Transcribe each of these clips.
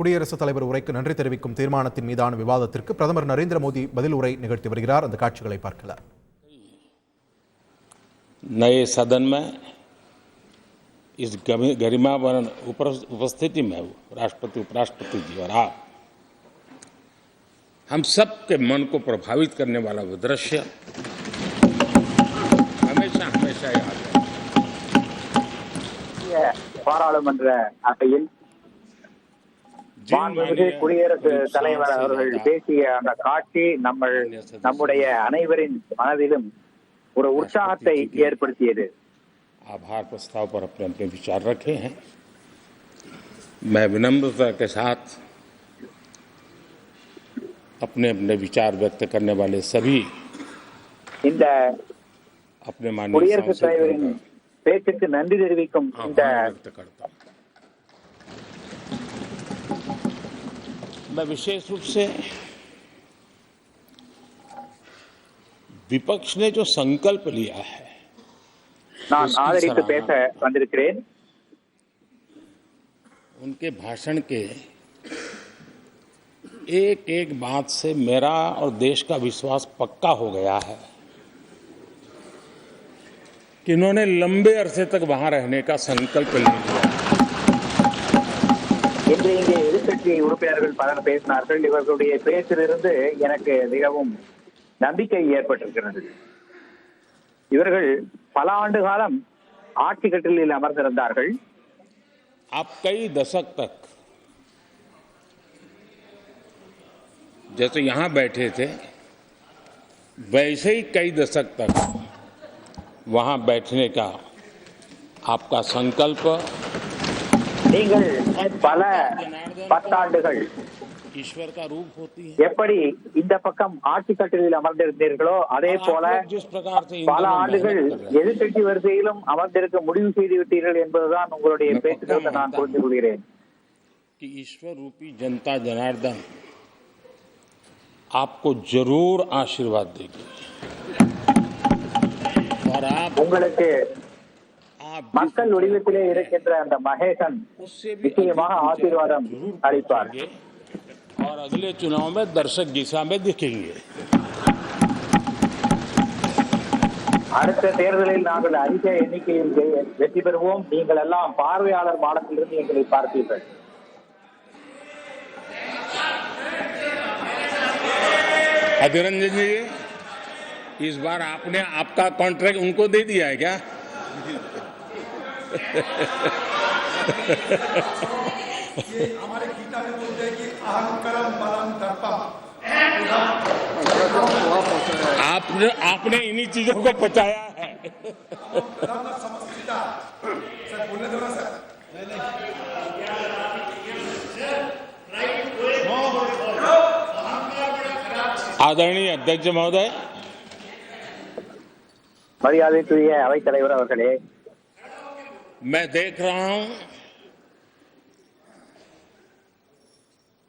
குடியரசுத் தலைவர் உரைக்கு நன்றி தெரிவிக்கும் தீர்மானத்தின் மீதான விவாதத்திற்கு பிரதமர் நரேந்திர மோடி பதில் உரை நிகழ்த்தி வருகிறார். அந்த காட்சிகளை பார்க்கலாம். नए सदन में इस गरिमापूर्ण उपस्थिति में राष्ट्रपति, उपराष्ट्रपति जी और आप, हम सबके मन को प्रभावित करने वाला वो दृश्य हमेशा हमेशा याद है. பாராளுமன்ற அவையில் குடியரசு தலைவர் அவர்கள் பேசிய அந்த காட்சி நம்முடைய அனைவரின் மனதிலும் ஒரு உற்சாகத்தை ஏற்படுத்தியது. आभार प्रस्ताव पर अपने अपने विचार रखे हैं. मैं विनम्रता के साथ अपने अपने विचार व्यक्त करने वाले सभी இந்த अपने माननीय குடியரசு தலைவரின் பேச்சுக்கு நன்றி தெரிவிக்கும் இந்த मैं विशेष रूप से विपक्ष ने जो संकल्प लिया है நான் ஆதரித்து பேச வந்திருக்கிறேன். उनके भाषण के एक एक बात से मेरा और देश का विश्वास पक्का हो गया है कि इन्होंने लंबे अरसे तक वहां रहने का संकल्प ले लिया. இன்று இங்கே எதிர்க்கட்சி உறுப்பினர்கள் பலர் பேசினார்கள். இவர்களுடைய பேச்சிலிருந்து எனக்கு மிகவும் நம்பிக்கை ஏற்பட்டிருக்கிறது. இவர்கள் பல ஆண்டு காலம் ஆட்சி கட்டிலில் அமர்ந்திருந்தார்கள். आप कई दशक तक जैसे यहां बैठे थे वैसे ही कई दशक तक वहां बैठने का आपका संकल्प, நீங்கள் பல பத்தாண்டுகள் ईश्वर का रूप होती है. எப்படி இந்த பக்கம் ஆட்சி கட்டிலில் அமர்ந்திருந்தீர்களோ அதே போல जिस प्रकार से பல ஆண்டுகள் எதிர்கட்சி வரிசையிலும் அமர்ந்திருக்க முடிவு செய்து விட்டீர்கள் என்பதுதான் உங்களுடைய பேச்சுக்களை நான் புரிந்து கொள்கிறேன். कि ईश्वर रूपी जनता जनार्दन आपको जरूर आशीर्वाद देगी और आप உங்களுக்கு மக்கள் வடிவத்திலே இருக்கின்ற அந்த மகேசன் நிச்சயமாக ஆசீர்வாதம் அளிப்பார். और अगले चुनाव में दर्शक दिशा में दिखेंगे. அடுத்த தேர்தலில் நாங்கள் அதிக எண்ணிக்கையில் வெற்றி பெறுவோம். நீங்கள் எல்லாம் பார்வையாளர் மாடத்திலிருந்து எங்களை பார்ப்பீர்கள். अधीर रंजन जी, इस बार आपने आपका कॉन्ट्रैक्ट उनको दे दिया है क्या? हमारे गीता में बोलते हैं कि अहंकारम बलम दर्पम. आपने इन्हीं चीजों को पचाया है. सर बोलने दो ना सर. आदरणीय अध्यक्ष महोदय, மரியாதைக்குரிய அவைத் தலைவர் அவர்களே, मैं देख रहा हूं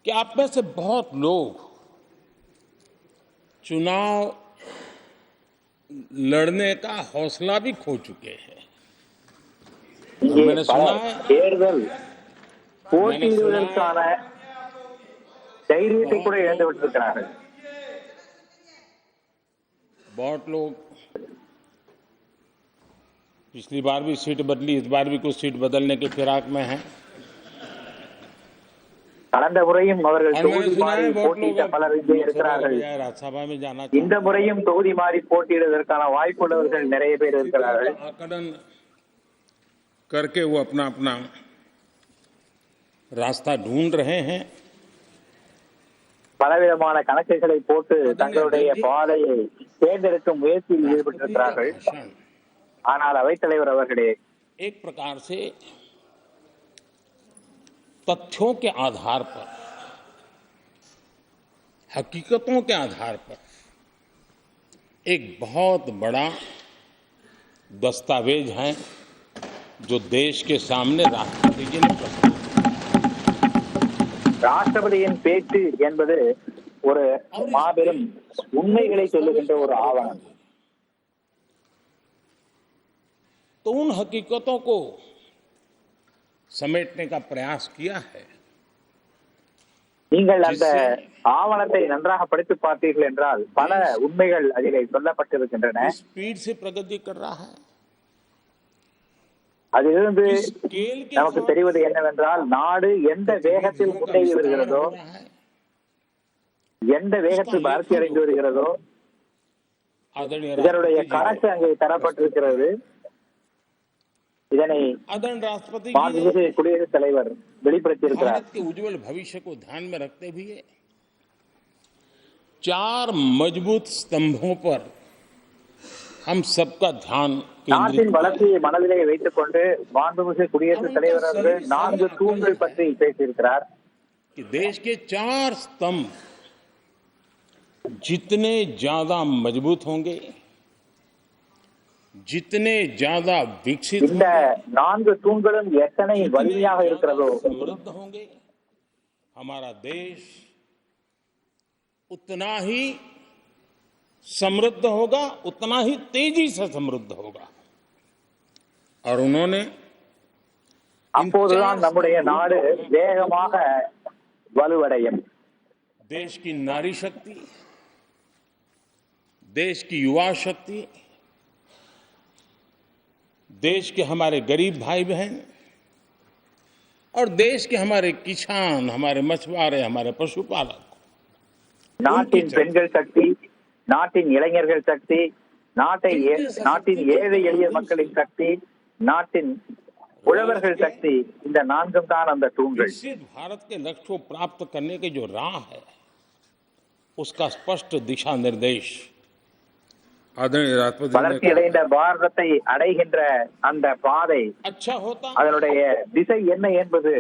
कि आप में से बहुत लोग चुनाव लड़ने का हौसला भी खो चुके हैं. मैंने सुना है தேர்தல் போட்டியிடுவதற்கான தைரியத்தை கூட இழந்து விட்டிருக்கிறார்கள். बहुत लोग पिछली बार भी सीट बदली, इस बार भी कुछ सीट बदलने के फिराक में हैं. கடந்த முறையும் அவர்கள் தொகுதி மாறி போட்டியிட்ட பலர் இங்கே இருக்கிறார்கள். राज्यसभा में जाना இந்த முறையும் தொகுதி மாறி போட்டியிடுவதற்கான வாய்ப்புள்ளவர்கள் நிறைய பேர் இருக்கிறார்கள். आकलन करके वो अपना अपना रास्ता ढूंढ रहे हैं. பலவிதமான கணக்குகளை போட்டு தங்களுடைய பாதையை தேர்ந்தெடுக்கும் முயற்சியில் ஈடுபட்டிருக்கிறார்கள். ஆனால் அவைத்தலைவர் அவர்களே, एक प्रकार से तथ्यों के आधार पर, हकीकतों के आधार पर एक बहुत बड़ा दस्तावेज है जो देश के सामने राष्ट्रपति जी ने प्रस्तुत. ராஷ்டிரபதியின் பேச்சு என்பது ஒரு மாபெரும் உண்மைகளை சொல்லுகின்ற ஒரு ஆவணம். तो उन हकीकतों को समेटने का प्रयास किया है நீங்கள் அந்த ஆவணத்தை நன்றாக படித்து பார்த்தீர்கள் என்றால் பல உண்மைகள் அதிலே சொல்லப்பட்டிருக்கின்றன. स्पीड से प्रगति कर रहा है। அதிலிருந்து स्केल के நமக்கு தெரிவது என்னவென்றால் நாடு எந்த வேகத்தில் முன்னேறி வருகிறதோ, எந்த வேகத்தில் வளர்ச்சி அடைந்து வருகிறதோ आदरणीय இதனுடைய கணக்கு அங்கே தரப்பட்டிருக்கிறது. இதனை राष्ट्रपति மாண்புமிகு குடியரசுத் தலைவர் வெளிப்படுத்தியிருக்கிறார். भारत के उज्जवल भविष्य को ध्यान में रखते हुए 4 मजबूत स्तंभों पर हम सबका ध्यान நாட்டின் வளர்ச்சியை மனதிலே வைத்துக் கொண்டு மாண்புமிகு குடியரசுத் தலைவர் அவர்கள் 4 தூண்கள் பற்றி பேசியிருக்கிறார். कि देश के 4 स्तंभ जितने ज्यादा मजबूत होंगे, जितने ज्यादा विकसित இந்த 4 தூண்களும் எத்தனை வலிமையாக இருக்கிறதோ, समृद्ध होंगे, हमारा देश उतना ही समृद्ध होगा, उतना ही तेजी से समृद्ध होगा। और उन्होंने அப்போதுதான் நம்முடைய நாடு வேகமாக வலுவடையும். देश की नारी शक्ति, देश की युवा शक्ति, देश के हमारे गरीब भाई बहन और देश के हमारे किसान, हमारे मछुआरे, हमारे पशुपालक, நாட்டின் பெண்கள் சக்தி, நாட்டின் இளைஞர்கள் சக்தி, நாட்டின் ஏழை எளிய மக்களின் சக்தி, நாட்டின் உழவர்கள் சக்தி, இந்த 4 தான் அந்த தூண்கள். विकसित भारत के लक्ष्य को प्राप्त करने की जो राह है, उसका स्पष्ट दिशा निर्देश आदरणीय राष्ट्रपति வளர்ச்சி அடைந்த பாரதத்தை அடைகின்ற அந்த பாதை, अच्छा होता அதனுடைய திசை என்ன என்பது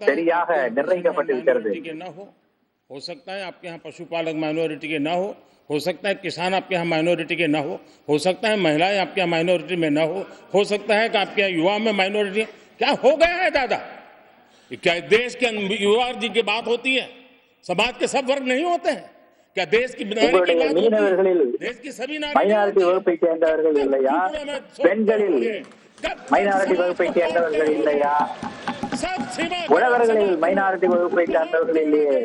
சரியாக நிர்ணயிக்கப்பட்டிருக்கிறது. हो सकता है आपके यहाँ पशुपालक माइनॉरिटी के ना हो सकता है किसान आपके यहाँ माइनॉरिटी के ना हो सकता है महिलाएं आपके यहाँ माइनॉरिटी में ना हो सकता है कि आपके यहाँ युवा में माइनॉरिटी। क्या हो गया है दादा? क्या देश के युवा जी की बात होती है? समाज के सब वर्ग नहीं होते हैं क्या? देश की மீனவர்களில் देश की सभी மைனாரிட்டி வகுப்பை சேர்ந்தவர்கள் இல்லையா? பெண்களில் மைனாரிட்டி வகுப்பை சேர்ந்தவர்கள் இல்லையா? உழவர்களில் மைனாரிட்டி வகுப்பை சேர்ந்தவர்கள் இல்லையே?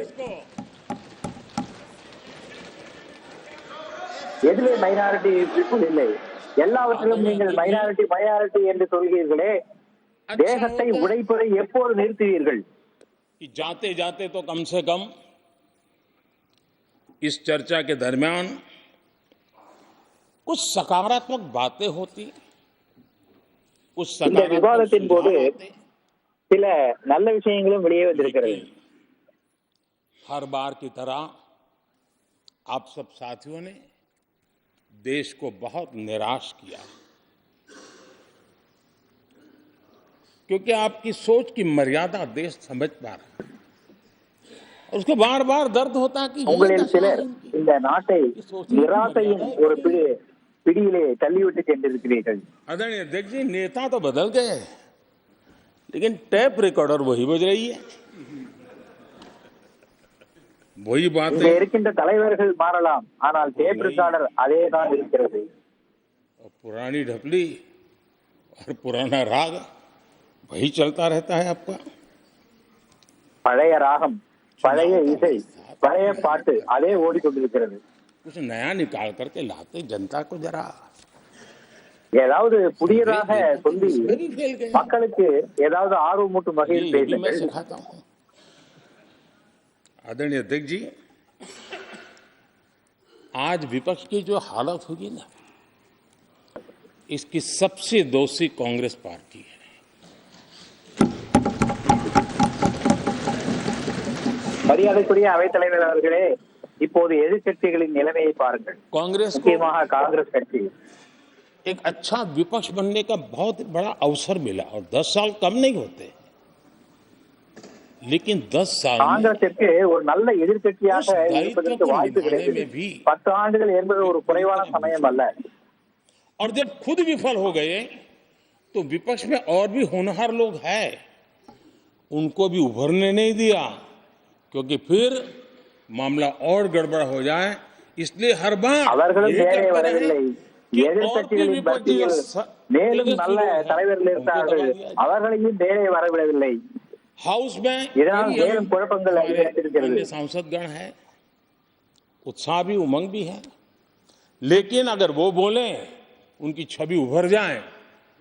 எதிலே மைனாரிட்டி பீப்புள் இல்லை? எல்லாவற்றிலும் நீங்கள் மைனாரிட்டி என்று சொல்கிறீர்களே, தேசத்தை உடைப்பதை எப்போது நிறுத்துவீர்கள்? जाते जाते तो कम से कम इस चर्चा के दरमियान कुछ सकारात्मक बातें होती, कुछ இந்த விவாதத்தின் போது சில நல்ல விஷயங்களும் வெளியே வந்திருக்கிறது. हर बार की तरह आप सब साथियों ने देश को बहुत निराश किया, क्योंकि आपकी सोच की मर्यादा देश समझ पा रहा है और उसको बार बार दर्द होता है कि உங்களில் சிலர் இந்த நாட்டை நிராசையின் ஒரு பிடியிலே தள்ளிவிட்டு சென்றிருக்கிறீர்கள். आदरणीय अध्यक्ष जी, नेता तो बदल गए लेकिन टैप रिकॉर्डर वही बज रही है, वही बात இங்க இருக்கின்ற தலைவர்கள் மாறலாம், ஆனால் டேப் ரெக்கார்டர் அதே தான் இருக்கிறது. पुरानी ढपली और पुराना राग वही चलता रहता है आपका. பழைய ராகம், பழைய இசை, பழைய பாட்டு அதே ஓடிக்கொண்டிருக்கிறது. कुछ नया निकाल करके लाते जनता को जरा ஏதாவது புதியதாக சொல்லி மக்களுக்கு ஏதாவது ஆர்வமூட்டும் வகையில் பேசுங்கள். सिखाता हूँ. आदरणीय अध्यक्ष जी, आज विपक्ष की जो हालत होगी ना, इसकी सबसे दोषी कांग्रेस पार्टी है. மரியாதைக்குரிய அவைத்தலைவர் அவர்களே, இப்போது எதிர்க்கட்சிகளின் நிலைமையை பாருங்கள். कांग्रेस को முக்கியமாக காங்கிரஸ் கட்சி एक अच्छा विपक्ष बनने का बहुत बड़ा अवसर मिला और 10 साल कम नहीं होते, लेकिन 10 साल காங்கிரசிற்கு ஒரு நல்ல எதிர்க்கட்சியாக இருப்பதற்கு வாய்ப்பு கிடைத்தது. 10 ஆண்டுகள் என்பது ஒரு குறைவான சமயம் அல்ல. और जब खुद विफल हो गए तो विपक्ष में और भी होनहार लोग हैं, उनको भी उभरने नहीं दिया, क्योंकि फिर मामला और गड़बड़ हो जाए. इसलिए हर बार அவர்களும் மேலே வரவில்லை. எதிர்க்கட்சிகளின் மத்தியில் மேலும் நல்ல தலைவர்கள் இருந்தார்கள், அவர்களையும் மேலே வரவிடவில்லை. हाउस में இதனால் कई மேலும் குழப்பங்கள் हमारे அதிகரித்திருக்கிறது. अन्य सांसदगण है, उत्साह भी उमंग भी है, लेकिन अगर वो बोले उनकी छवि उभर जाए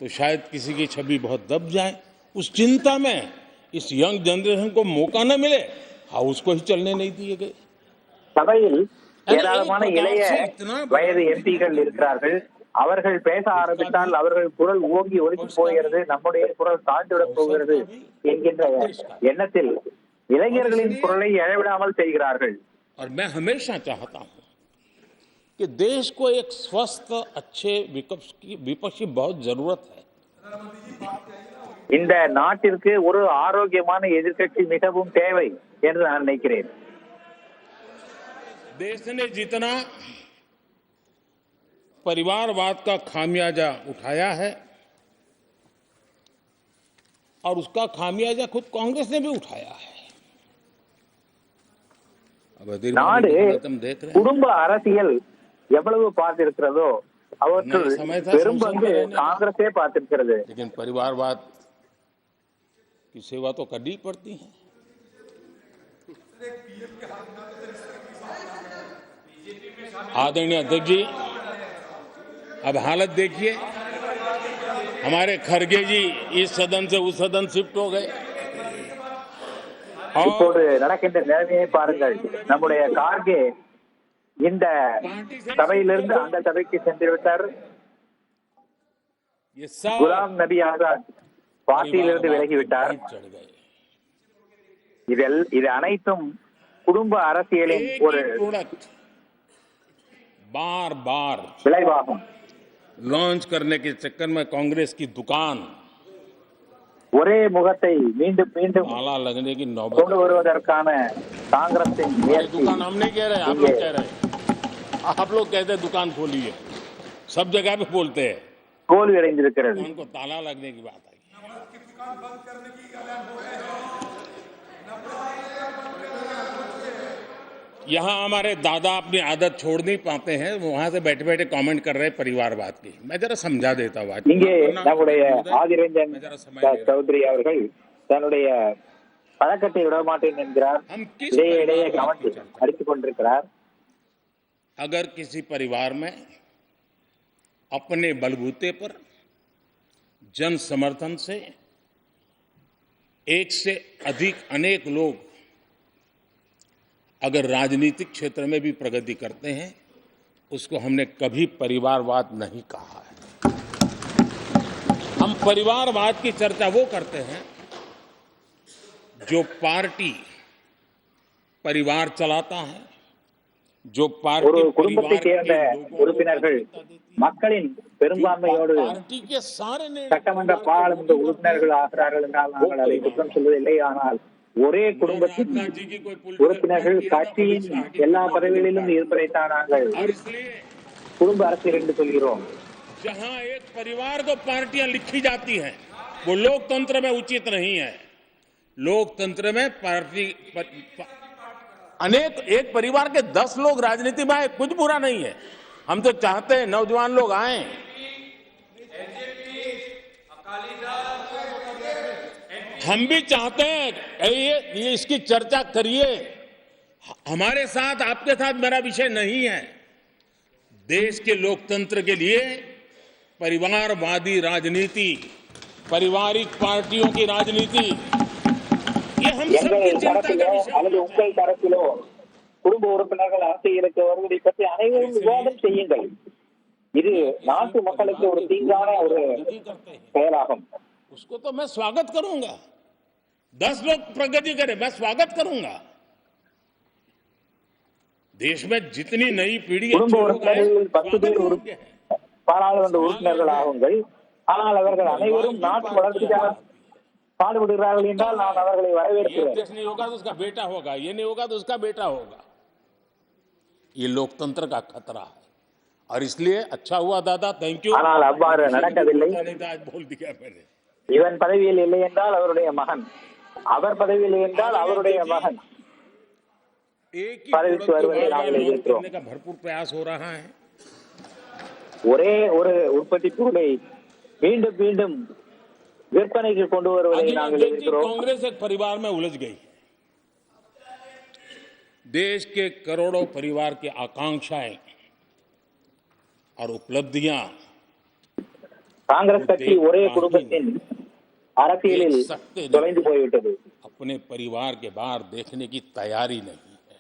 तो शायद किसी की छवि बहुत दब जाए। उस चिंता में इस यंग जनरेशन को मौका न मिले, हाउस को ही चलने नहीं दिए गए। சபையில் ஏராளமான இளைய வயது எம்பிகள் இருக்கிறார்கள். அவர்கள் பேச ஆரம்பித்தால் அவர்கள் குரல் ஓங்கி ஒலித்து போகிறது, நம்முடைய குரல் தாழ்ந்துவிடப் போகிறது என்கின்ற எண்ணத்தில் இளைஞர்களின் குரலை எழவிடாமல் செய்கிறார்கள். और मैं हमेशा चाहता हूं कि देश को एक स्वस्थ अच्छे विपक्ष की बहुत जरूरत है। இந்த நாட்டிற்கு ஒரு ஆரோக்கியமான எதிர்க்கட்சி மிகவும் தேவை என்று நான் நினைக்கிறேன். देश ने जितना परिवारवाद का खामियाजा उठाया है और उसका खामियाजा खुद कांग्रेस ने भी उठाया है। अब நாடு तुम देख रहे हैं, குடும்ப அரசியல் எவ்வளவு பார்த்திருக்கிறதோ அவற்றுள் பெரும்பங்கு காங்கிரஸே பார்த்திருக்கிறது. लेकिन परिवारवाद की सेवा तो करनी पड़ती है। आदरणीय अध्यक्ष जी, अब हालत देखिए, हमारे खरगे जी इस सदन से उस सदन शिफ्ट हो गए। இப்போது நடக்கின்ற நிலைமையை பாருங்கள். நம்முடைய கார்கே இந்த சபையிலிருந்து அந்த சபைக்கு சென்று விட்டார். ये सब குலாம் நபி ஆசாத் பார்ட்டியிலிருந்து விலகிவிட்டார். चढ़ गए। இது அனைத்தும் குடும்ப அரசியலின் एक ஒரு ही प्रोडक्ट बार बार விளைவாகும். लॉन्च करने के चक्कर में कांग्रेस की दुकान ஒரே முகத்தை மீண்டும் மீண்டும் ताला लगने की नौबत। கொண்டு வருவதற்கான காங்கிரசின் हमारी முயற்சி दुकान हम नहीं कह रहे, आप लोग कह रहे हैं। आप लोग कहते हैं दुकान खोलिए, सब जगह पे बोलते हैं, தோல்வி அடைந்திருக்கிறது. उनको ताला लगने की बात आई। भारत की दुकान बंद करने की ऐलान हो रहे हैं। यहाँ हमारे दादा अपनी आदत छोड़ नहीं पाते हैं, वहां से बैठे बैठे कमेंट कर रहे हैं परिवारवाद की। मैं जरा समझा देता हूँ। இங்கே நம்முடைய ஆதிரஞ்சன் சௌத்ரி அவர்கள் தன்னுடைய பழக்கத்தை விட மாட்டேன் என்கிறார். हम किस இடையே இடையே परिवारवाद கமெண்ட் की चर्चा? அடித்துக் கொண்டிருக்கிறார். अगर किसी परिवार में अपने बलबूते पर जन समर्थन से एक से अधिक अनेक लोग अगर राजनीतिक क्षेत्र में भी प्रगति करते हैं, उसको हमने कभी परिवारवाद नहीं कहा है। हम परिवारवाद की चर्चा वो करते हैं जो पार्टी परिवार चलाता है, जो ஒரு पार्टी குடும்பத்தை परिवार சேர்ந்த के लोगों को உறுப்பினர்கள் प्राथमिकता देती है, மக்களின் பெரும்பான்மையோடு पार्टी के सारे சட்டமன்ற பாராளுமன்ற உறுப்பினர்கள் ஆகிறார்கள் என்றால் நாங்கள் அதை குற்றம் சொல்வதில்லை. ஆனால் ஒரே குடும்பத்தின் राजनाथ जी की कोई உறுப்பினர்கள் पॉलिटिकल கட்சியின் எல்லா பதவிகளிலும் இருப்பதைத்தான் நாங்கள் और इसलिए குடும்ப அரசியல் என்று சொல்கிறோம். जहां एक परिवार को पार्टियां लिखी जाती हैं, वो लोकतंत्र में उचित नहीं है। लोकतंत्र में पार्टी अनेक एक परिवार के 10 लोग राजनीति में आए, कुछ बुरा नहीं है। हम तो चाहते हैं नौजवान लोग आए। हम भी चाहते हैं ये इसकी चर्चा करिए। हमारे साथ आपके साथ मेरा विषय नहीं है। देश के लोकतंत्र के लिए परिवारवादी राजनीति, पारिवारिक पार्टियों की राजनीति, ये हम எங்கள் सबकी चिंता தரப்பிலோ का विषय அல்லது உங்கள் தரப்பிலோ குடும்ப உறுப்பினர்கள் அரசியலுக்கு வருவதை பற்றி அனைவரும் விவாதம் செய்யுங்கள். இது நாட்டு மக்களுக்கு ஒரு தீங்கான ஒரு प्रगति करते हैं, செயலாகும். उसको तो मैं स्वागत करूंगा। 10 लोग प्रगति करें, मैं स्वागत करूंगा। देश में जितनी नई पीढ़ी குடும்ப अच्छे लोग आए, உறுப்பினர்கள் 10 பேர் स्वागत योग्य है। பாராளுமன்ற உறுப்பினர்கள் ஆகுங்கள். ஆனால் அவர்கள் அனைவரும் நாட்டு வளர்ச்சிக்காக பாடுபடுகிறார்கள் என்றால் நான் அவர்களை ये வரவேற்கிறேன். अध्यक्ष नहीं होगा तो उसका बेटा होगा, ये नहीं होगा तो उसका बेटा होगा। ये लोकतंत्र का खतरा है और इसलिए अच्छा हुआ दादा, थैंक यू। ஆனால் அவ்வாறு நடக்கவில்லை. नहीं था, आज बोल दिया मैंने। இவன் பதவியில் இல்லை என்றால் அவருடைய மகன், அவர் பதவியில் என்றால் அவருடைய மகன் एक ही பதவிக்கு प्रोडक्ट को வருவதை बार-बार நாங்கள் लॉन्च எதிர்க்கிறோம். करने का भरपूर प्रयास हो रहा है। ஒரே ஒரு உற்பத்தி பொருளை மீண்டும் மீண்டும் விற்பனைக்கு கொண்டு வருவதை अध्यक्ष நாங்கள் जी, எதிர்க்கிறோம். कांग्रेस एक परिवार में उलझ गई। देश के करोड़ों परिवार की आकांक्षाएं और उपलब्धियां காங்கிரஸ் கட்சி ஒரே குடும்பத்தின் அரசியலில் தொலைந்து போய்விட்டது. अपने परिवार के बाहर देखने की तैयारी नहीं है।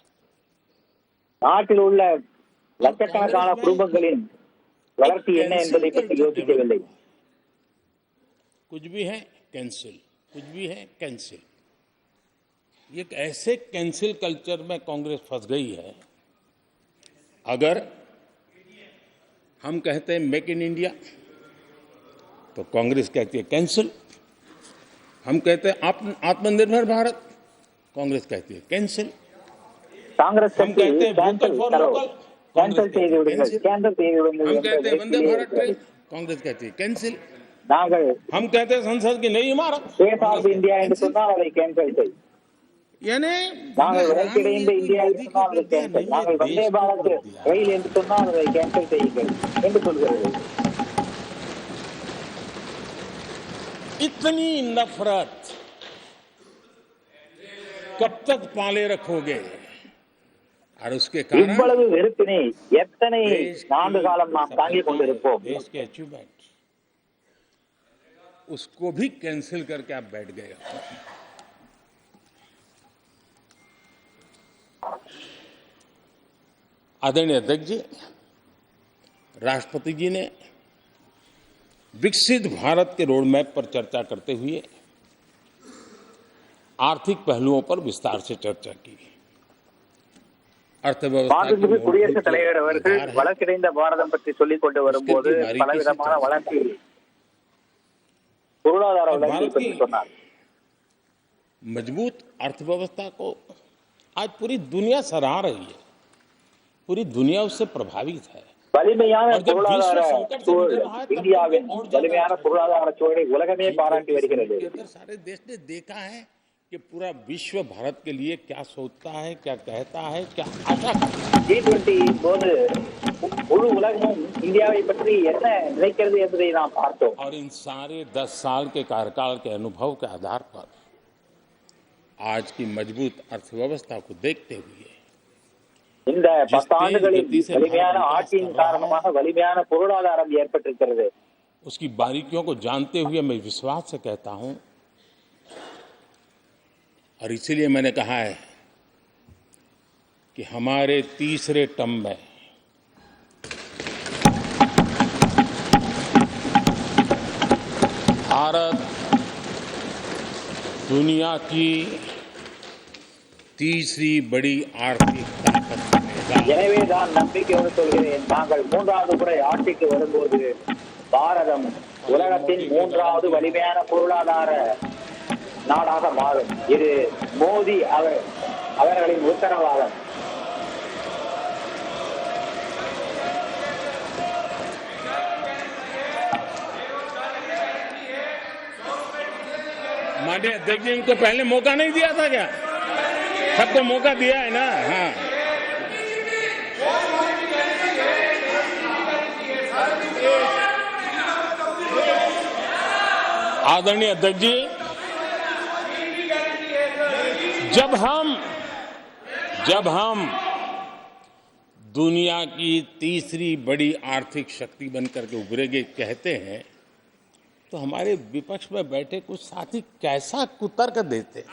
நாட்டில் உள்ள லட்சக்கணக்கான குடும்பங்களின் வளர்ச்சி என்ன என்பதை பற்றி யோசிக்கவில்லை. कुछ भी है कैंसिल, कुछ भी है कैंसिल। एक ऐसे कैंसिल कल्चर में कांग्रेस फंस गई है। अगर हम कहते हैं मेक इन इंडिया तो कांग्रेस कहती है कैंसिल। हम कहते हैं आत्मनिर्भर भारत, कांग्रेस कहती है कैंसिल। காங்கிரஸ் हम கட்சி कहते हैं वोकल கேன்சல் फॉर கரோ, लोकल, கேன்சல் செய்து விடுங்கள், கேன்சல் செய்து விடுங்கள் हम என்ற कहते हैं वंदे நிலையிலே भारत ट्रेन, இருக்கிறது. कांग्रेस कहती है कैंसिल। நாங்கள் हम कहते हैं संसद की नई इमारत, சுயசார்பு இந்தியா என்று சொன்னால் அதை கேன்சல் செய். यानी நாங்கள் வளர்ச்சியடைந்த இந்தியா என்று சொன்னால் அதை கேன்சல். நாங்கள் வந்தே பாரத் ரயில் என்று சொன்னால் அதை கேன்சல் செய்யுங்கள் என்று சொல்கிறது. इतनी नफरत कब तक पाले रखोगे? और उसके कारण இவ்வளவு வெறுப்பினை எத்தனை ஆண்டு காலம் நாம் தாங்கிக் கொண்டிருப்போம்? देश के अचीवमेंट उसको भी कैंसिल करके आप बैठ गए हो। आदरणीय अध्यक्ष जी, राष्ट्रपति जी ने विकसित भारत के रोड मैप पर चर्चा करते हुए आर्थिक पहलुओं पर विस्तार से चर्चा की। अर्थव्यवस्था की மாண்புமிகு குடியரசுத் தலைவர் அவர்கள் आधार है। வளர்ச்சியடைந்த பாரதம் பற்றி சொல்லிக் கொண்டு வரும்போது பலவிதமான வளர்ச்சி பொருளாதார வளர்ச்சி பற்றி சொன்னார். मजबूत अर्थव्यवस्था को आज पूरी दुनिया सराह रही है, पूरी दुनिया उससे प्रभावित है। வலிமையான और जब பொருளாதார विश्व संकट से சூழல், गुजर रहा है, तब இந்தியாவின் और ज्यादा வலிமையான பொருளாதார சூழலை உலகமே பாராட்டி வருகிறது. अगर सारे देश ने देखा है कि पूरा विश्व भारत के लिए क्या सोचता है, क्या कहता है, क्या आशा करता है। G20 போது முழு உலகமும் இந்தியாவை பற்றி என்ன நினைக்கிறது என்பதை நாம் பார்த்தோம். और इन सारे 10 साल के कार्यकाल के अनुभव के आधार पर आज की मजबूत अर्थव्यवस्था को देखते हुए இந்த 10 ஆண்டுகளில் வலிமையான ஆட்சியின் காரணமாக வலிமையான பொருளாதாரம் ஏற்பட்டிருக்கிறது. उसकी बारीकियों को जानते हुए मैं विश्वास से कहता हूं, और इसीलिए मैंने कहा है कि हमारे तीसरे टर्म में भारत दुनिया की तीसरी बड़ी आर्थिक ताकत बनेगा। எனவே தான் நம்பிக்கையோடு சொல்கிறேன், நாங்கள் 3வது முறை ஆட்சிக்கு வரும்போது பாரதம் உலகத்தின் 3வது வலிமையான பொருளாதார நாடாக மாறும். இது மோடி அவர்களின் உத்தரவாதம். माननीय अध्यक्ष जी, इनको पहले मौका नहीं दिया था क्या? सबको मौका दिया है ना? हाँ, आदरणीय अध्यक्ष जी, जब हम दुनिया की तीसरी बड़ी आर्थिक शक्ति बनकर के उभरेंगे कहते हैं, तो हमारे विपक्ष में बैठे कुछ साथी कैसा कुतर्क देते हैं,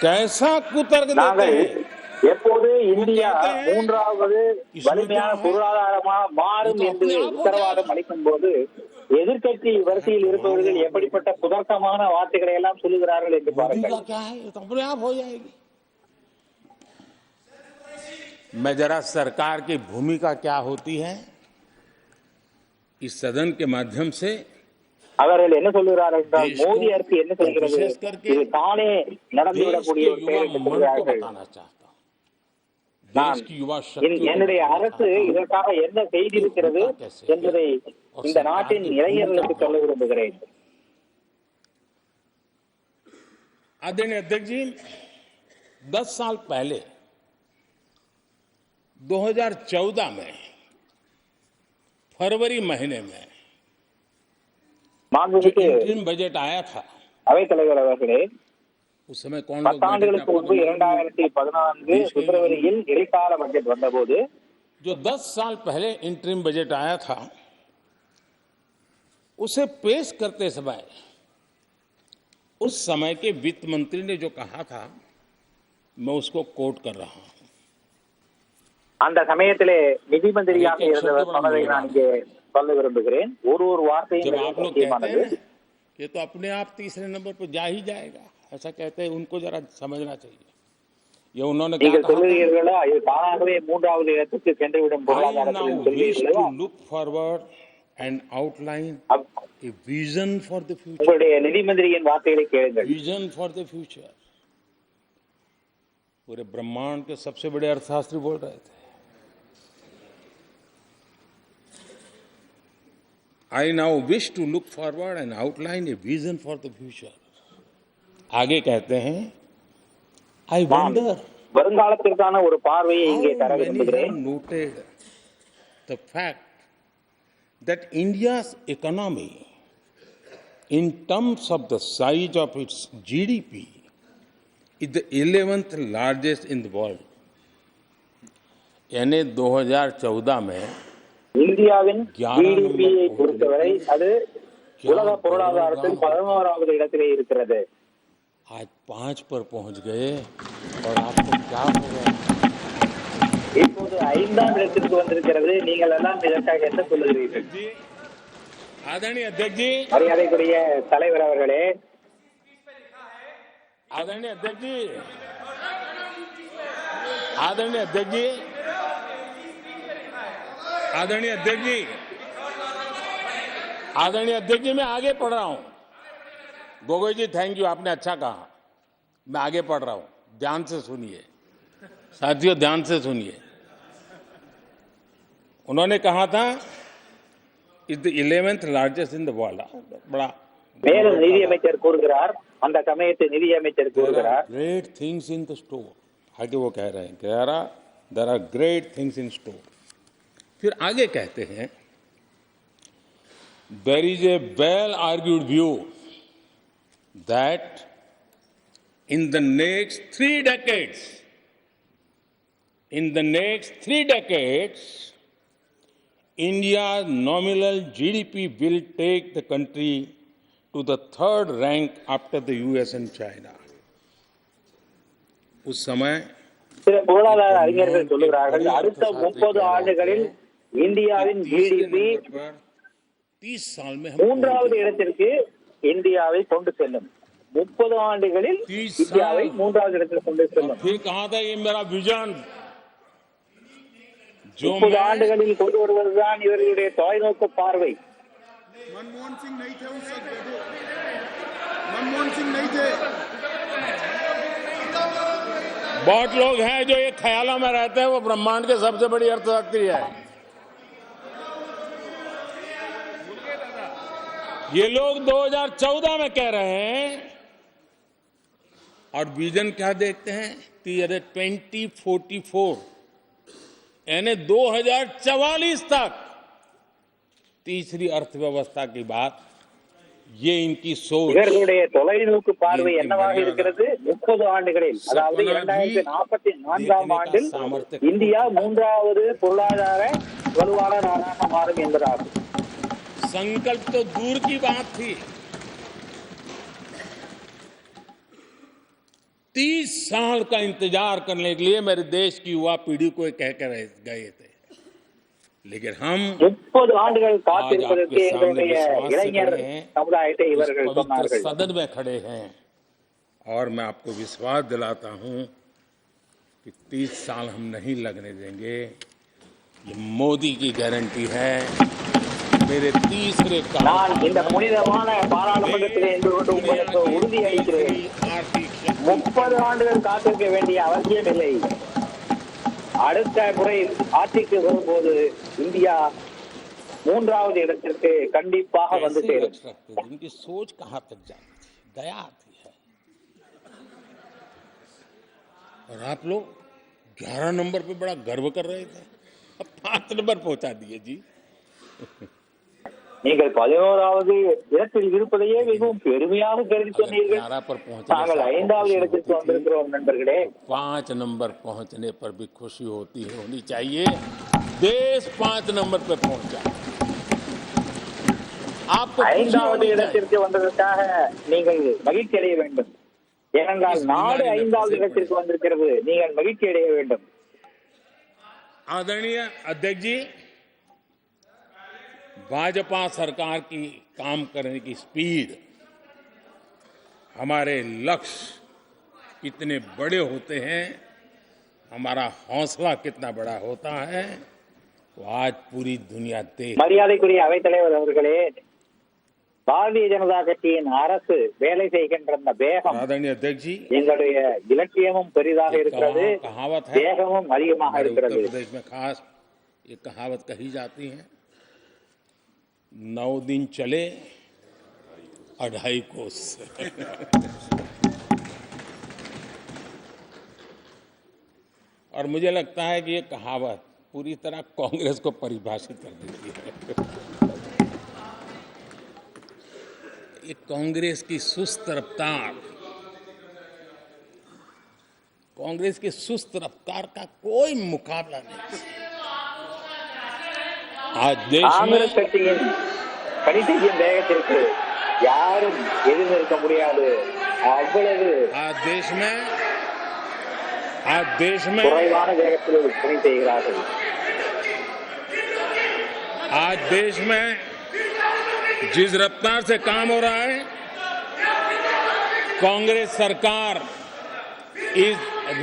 कैसा कुतर्क देते நாங்கள் हैं। எப்போது இந்தியா 3வது வலிமையான பொருளாதாரமாக மாறும் என்று உத்தரவாதம் அளிக்கும் போது எதிர்க்கட்சி வரிசையில் இருப்பவர்கள் எப்படிப்பட்ட குதர்க்கமான வார்த்தைகளை எல்லாம் சொல்லுகிறார்கள் என்று मोदी பாருங்கள். का क्या है, ये तो अपने आप हो जाएगी। मैं जरा सरकार की भूमिका क्या होती है इस सदन के माध्यम से அவர்கள் என்ன சொல்லுகிறார்கள் என்றால், देश को மோடி அரசு என்ன और செய்கிறது, विशेष करके இது தானே देश நடந்துவிடக்கூடிய के ஒரு युवा செயல் मन என்று को சொல்கிறார்கள். बताना चाहता हूं। நான் देश की युवा शक्ति को என்னுடைய बताना அரசு चाहता हूं। இதற்காக என்ன செய்திருக்கிறது என்பதை இந்த நாட்டின் இளைஞர்களுக்கு சொல்ல விரும்புகிறேன். आदरणीय अध्यक्ष जी, 10 साल पहले 2014 में फरवरी महीने में जो மாண்புமிகு इंटरिम बजट आया था அவைத்தலைவர் அவர்களே, उस समय कौन लोग बैठे थे பத்தாண்டுகளுக்கு आपको முன்பு तो मालूम है? 2014 பிப்ரவரியில் இடைக்கால பட்ஜெட் வந்தபோது जो 10 साल पहले इंटरिम बजट आया था उसे पेश करते समय उस समय के वित्त मंत्री ने जो कहा था मैं उसको कोट कर रहा हूं। அந்த சமயத்திலே நிதி மந்திரியாக இருந்தவர் சொன்னதை நான் இங்கே சொல்ல விரும்புகிறேன். ஒரு வார்த்தையும் जब மிகவும் आप लोग कहते முக்கியமானது. हैं ना, ये तो अपने आप तीसरे नंबर पर जा ही जाएगा, ऐसा कहते हैं, उनको जरा समझना चाहिए। ये उन्होंने क्या நீங்கள் कहा था? சொல்லுகிறீர்களோ இது தானாகவே மூன்றாவது இடத்துக்கு சென்றுவிடும் I பொருளாதாரத்தில் now என்று wish சொல்லுகிறீர்களோ, to look forward and outline up- a vision for the future. உங்களுடைய நிதி மந்திரியின் வார்த்தைகளை கேளுங்கள். Vision for the future. पूरे ब्रह्मांड के सबसे बड़े अर्थशास्त्री बोल रहे थे। I now wish to look forward and outline a vision for the future. आगे कहते हैं आई நான் वंडर வருங்காலத்திற்கான ஒரு பார்வையை இங்கே தர how many have விரும்புகிறேன். noted the fact that India's economy in terms of the size of its GDP is the 11th largest in the world। यानी 2014 में இந்தியாவின் 11 ஜிடிபியை நம்பர் பொறுத்தவரை அது உலக பொருளாதாரத்தில் 11வது இடத்திலே இருக்கிறது. आज 5 पर पहुंच गए और आपको क्या हो गया? இப்போது 5ஆம் இடத்திற்கு வந்திருக்கிறது. நீங்கள் எல்லாம் இதற்காக என்ன சொல்லுகிறீர்கள்? जी, आदरणीय अध्यक्ष जी, மரியாதைக்குரிய தலைவர் அவர்களே, आदरणीय अध्यक्ष जी, आदरणीय अध्यक्ष जी, आदरणीय अध्यक्ष जी, आदरणीय अध्यक्ष जी, मैं आगे पढ़ रहा हूं। गोगोई जी थैंक यू, आपने अच्छा कहा। मैं आगे पढ़ रहा हूं, ध्यान से सुनिए साथियों, ध्यान से सुनिए। उन्होंने कहा था is the 11th largest in the world. बड़ा மேலும் நிதியமைச்சர் கூறுகிறார், அந்த சமயத்து நிதியமைச்சர் கூறுகிறார், great things in the store. आगे वो कह रहे हैं, कह रहा there are great things in store. फिर आगे कहते हैं there is a well argued view that in the next 3 decades, India's nominal GDP will take the country to the 3rd rank after the US and China। उस समय சில பொருளாதார அறிஞர்கள் சொல்லுகிறார்கள், அடுத்த 30 ஆண்டுகளில் இந்தியாவின் ஜிடிபி 30 साल में हम 3வது இடத்திற்கு இந்தியாவை கொண்டு செல்லும். 30 ஆண்டுகளில் 30 இந்தியாவை 3வது இடத்திற்கு கொண்டு செல்லும். फिर कहा था ये मेरा विजन जो 30 मैं ஆண்டுகளில் கொண்டு வருவதுதான் இவர்களுடைய தொலைநோக்கு பார்வை. मनमोहन सिंह नहीं थे उस वक्त, मनमोहन सिंह नहीं थे। बहुत लोग हैं जो ये ख्यालों में रहते हैं वो ब्रह्मांड के सबसे बड़ी अर्थशास्त्री है। ये लोग 2014 में कह रहे हैं और विजन क्या देखते हैं 2044 यानी 2044 तक तीसरी अर्थव्यवस्था की बात, ये इनकी सोच। இவர்களுடைய தொலைநோக்கு பார்வை என்னவாக இருக்கிறது? 30 ஆண்டுகளில், அதாவது 2044ஆம் ஆண்டில் இந்தியா 3வது பொருளாதார வலுவான நாடாக மாறும் என்பதாகும். संकल्प तो दूर की बात थी, 30 साल का इंतजार करने के लिए मेरे देश की युवा पीढ़ी को कह कर गए थे, लेकिन हम 30 ஆண்டுகள் आज காத்திருப்பதற்கு आपके सामने எங்களுடைய विश्वास से இளைஞர் खड़े हैं, சமுதாயத்தை इस இவர்கள் पवित्र சொன்னார்கள். सदन में खड़े हैं और मैं आपको विश्वास दिलाता हूं कि 30 साल हम नहीं लगने देंगे। ये मोदी की गारंटी है। मेरे तीसरे நான் இந்த புனிதமான பாராளுமன்றத்திலே இன்று கொண்டு உங்களுக்கு உறுதி அளிக்கிறேன், आर्थिक शक्ति 30 ஆண்டுகள் காத்திருக்க வேண்டிய அவசியமில்லை. அடுத்த முறை ஆட்சிக்கு வரும்போது இந்தியா 3வது இடத்திற்கு கண்டிப்பாக வந்து कैसे சேரும். लक्ष्य रखते थे, इनकी सोच कहां तक जाती थी, दया आती है। और आप लोग 11 नंबर पे बड़ा गर्व कर रहे थे, अब 5 नंबर पहुंचा दिए जी। நீங்கள் 11வது இடத்தில் இருப்பதையே மிகவும் பெருமையாக கருதி சொன்னீர்கள். 11 पर पहुंचने நாங்கள் से आपको 5வது खुशी இடத்திற்கு होती थी। வந்திருக்கிறோம் நண்பர்களே. 5 नंबर पहुंचने पर भी खुशी होनी चाहिए। देश 5 नंबर पे पहुंचा, आपको खुशी 5வது होनी चाहिए। இடத்திற்கு வந்ததற்காக நீங்கள் மகிழ்ச்சி அடைய வேண்டும். ஏனென்றால் நாடு 5வது இடத்திற்கு வந்திருக்கிறது, நீங்கள் மகிழ்ச்சி அடைய வேண்டும். आदरणीय अध्यक्ष जी, भाजपा सरकार की काम करने की स्पीड, हमारे लक्ष्य कितने बड़े होते हैं, हमारा हौसला कितना बड़ा होता है, वो आज पूरी दुनिया देख। மரியாதைக்குரிய அவைத்தலைவர் அவர்களே, பாரதிய ஜனதா கட்சியின் அரசு வேலை செய்கின்ற அந்த வேகம், आदरणीय अध्यक्ष जी, எங்களுடைய இலட்சியமும் பெரிதாக இருக்கிறது, कहावत है வேகமும் அதிகமாக हमारे उत्तर இருக்கிறது. प्रदेश में खास ये कहावत कही जाती है, 9 दिन चले 2.5 कोस। और मुझे लगता है कि ये कहावत पूरी तरह कांग्रेस को परिभाषित कर देती है। ये कांग्रेस की सुस्त रफ्तार, कांग्रेस की सुस्त रफ्तार का कोई मुकाबला नहीं। आज देश காங்கிரஸ் में கட்சியின் பணி செய்யும் வேகத்திற்கு யாரும் எதிர் நிற்க முடியாது. அவ்வளவு आज देश में குறைவான வேகத்தில் பணி செய்கிறார்கள். आज देश में जिस रफ्तार से काम हो रहा है, कांग्रेस सरकार इस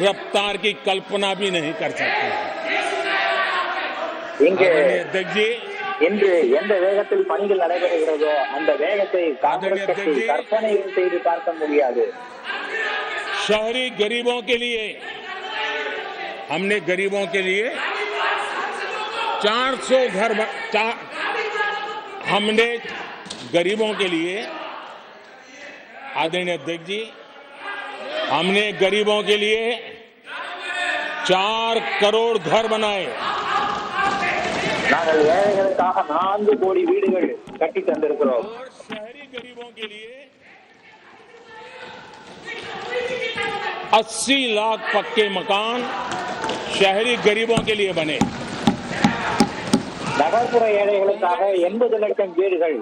रफ्तार की कल्पना भी नहीं कर सकती है। இங்கே आदरणीय अध्यक्ष जी, இன்று எந்த வேகத்தில் பணிகள் நடைபெறுகிறதோ அந்த வேகத்தை காங்கிரஸ் கட்சி கற்பனை செய்து பார்க்க முடியாது. शहरी गरीबों के लिए हमने गरीबों के लिए 400 घर हमने गरीबों के लिए, आदरणीय अध्यक्ष जी, हमने गरीबों के लिए 4 करोड़ घर बनाए। நாங்கள் ஏழைகளுக்காக 4 கோடி வீடுகள் கட்டி தந்திருக்கிறோம். और शहरी गरीबों के लिए 80 लाख पक्के मकान शहरी गरीबों के लिए बने। நகர்ப்புற ஏழைகளுக்காக 80 லட்சம் வீடுகள்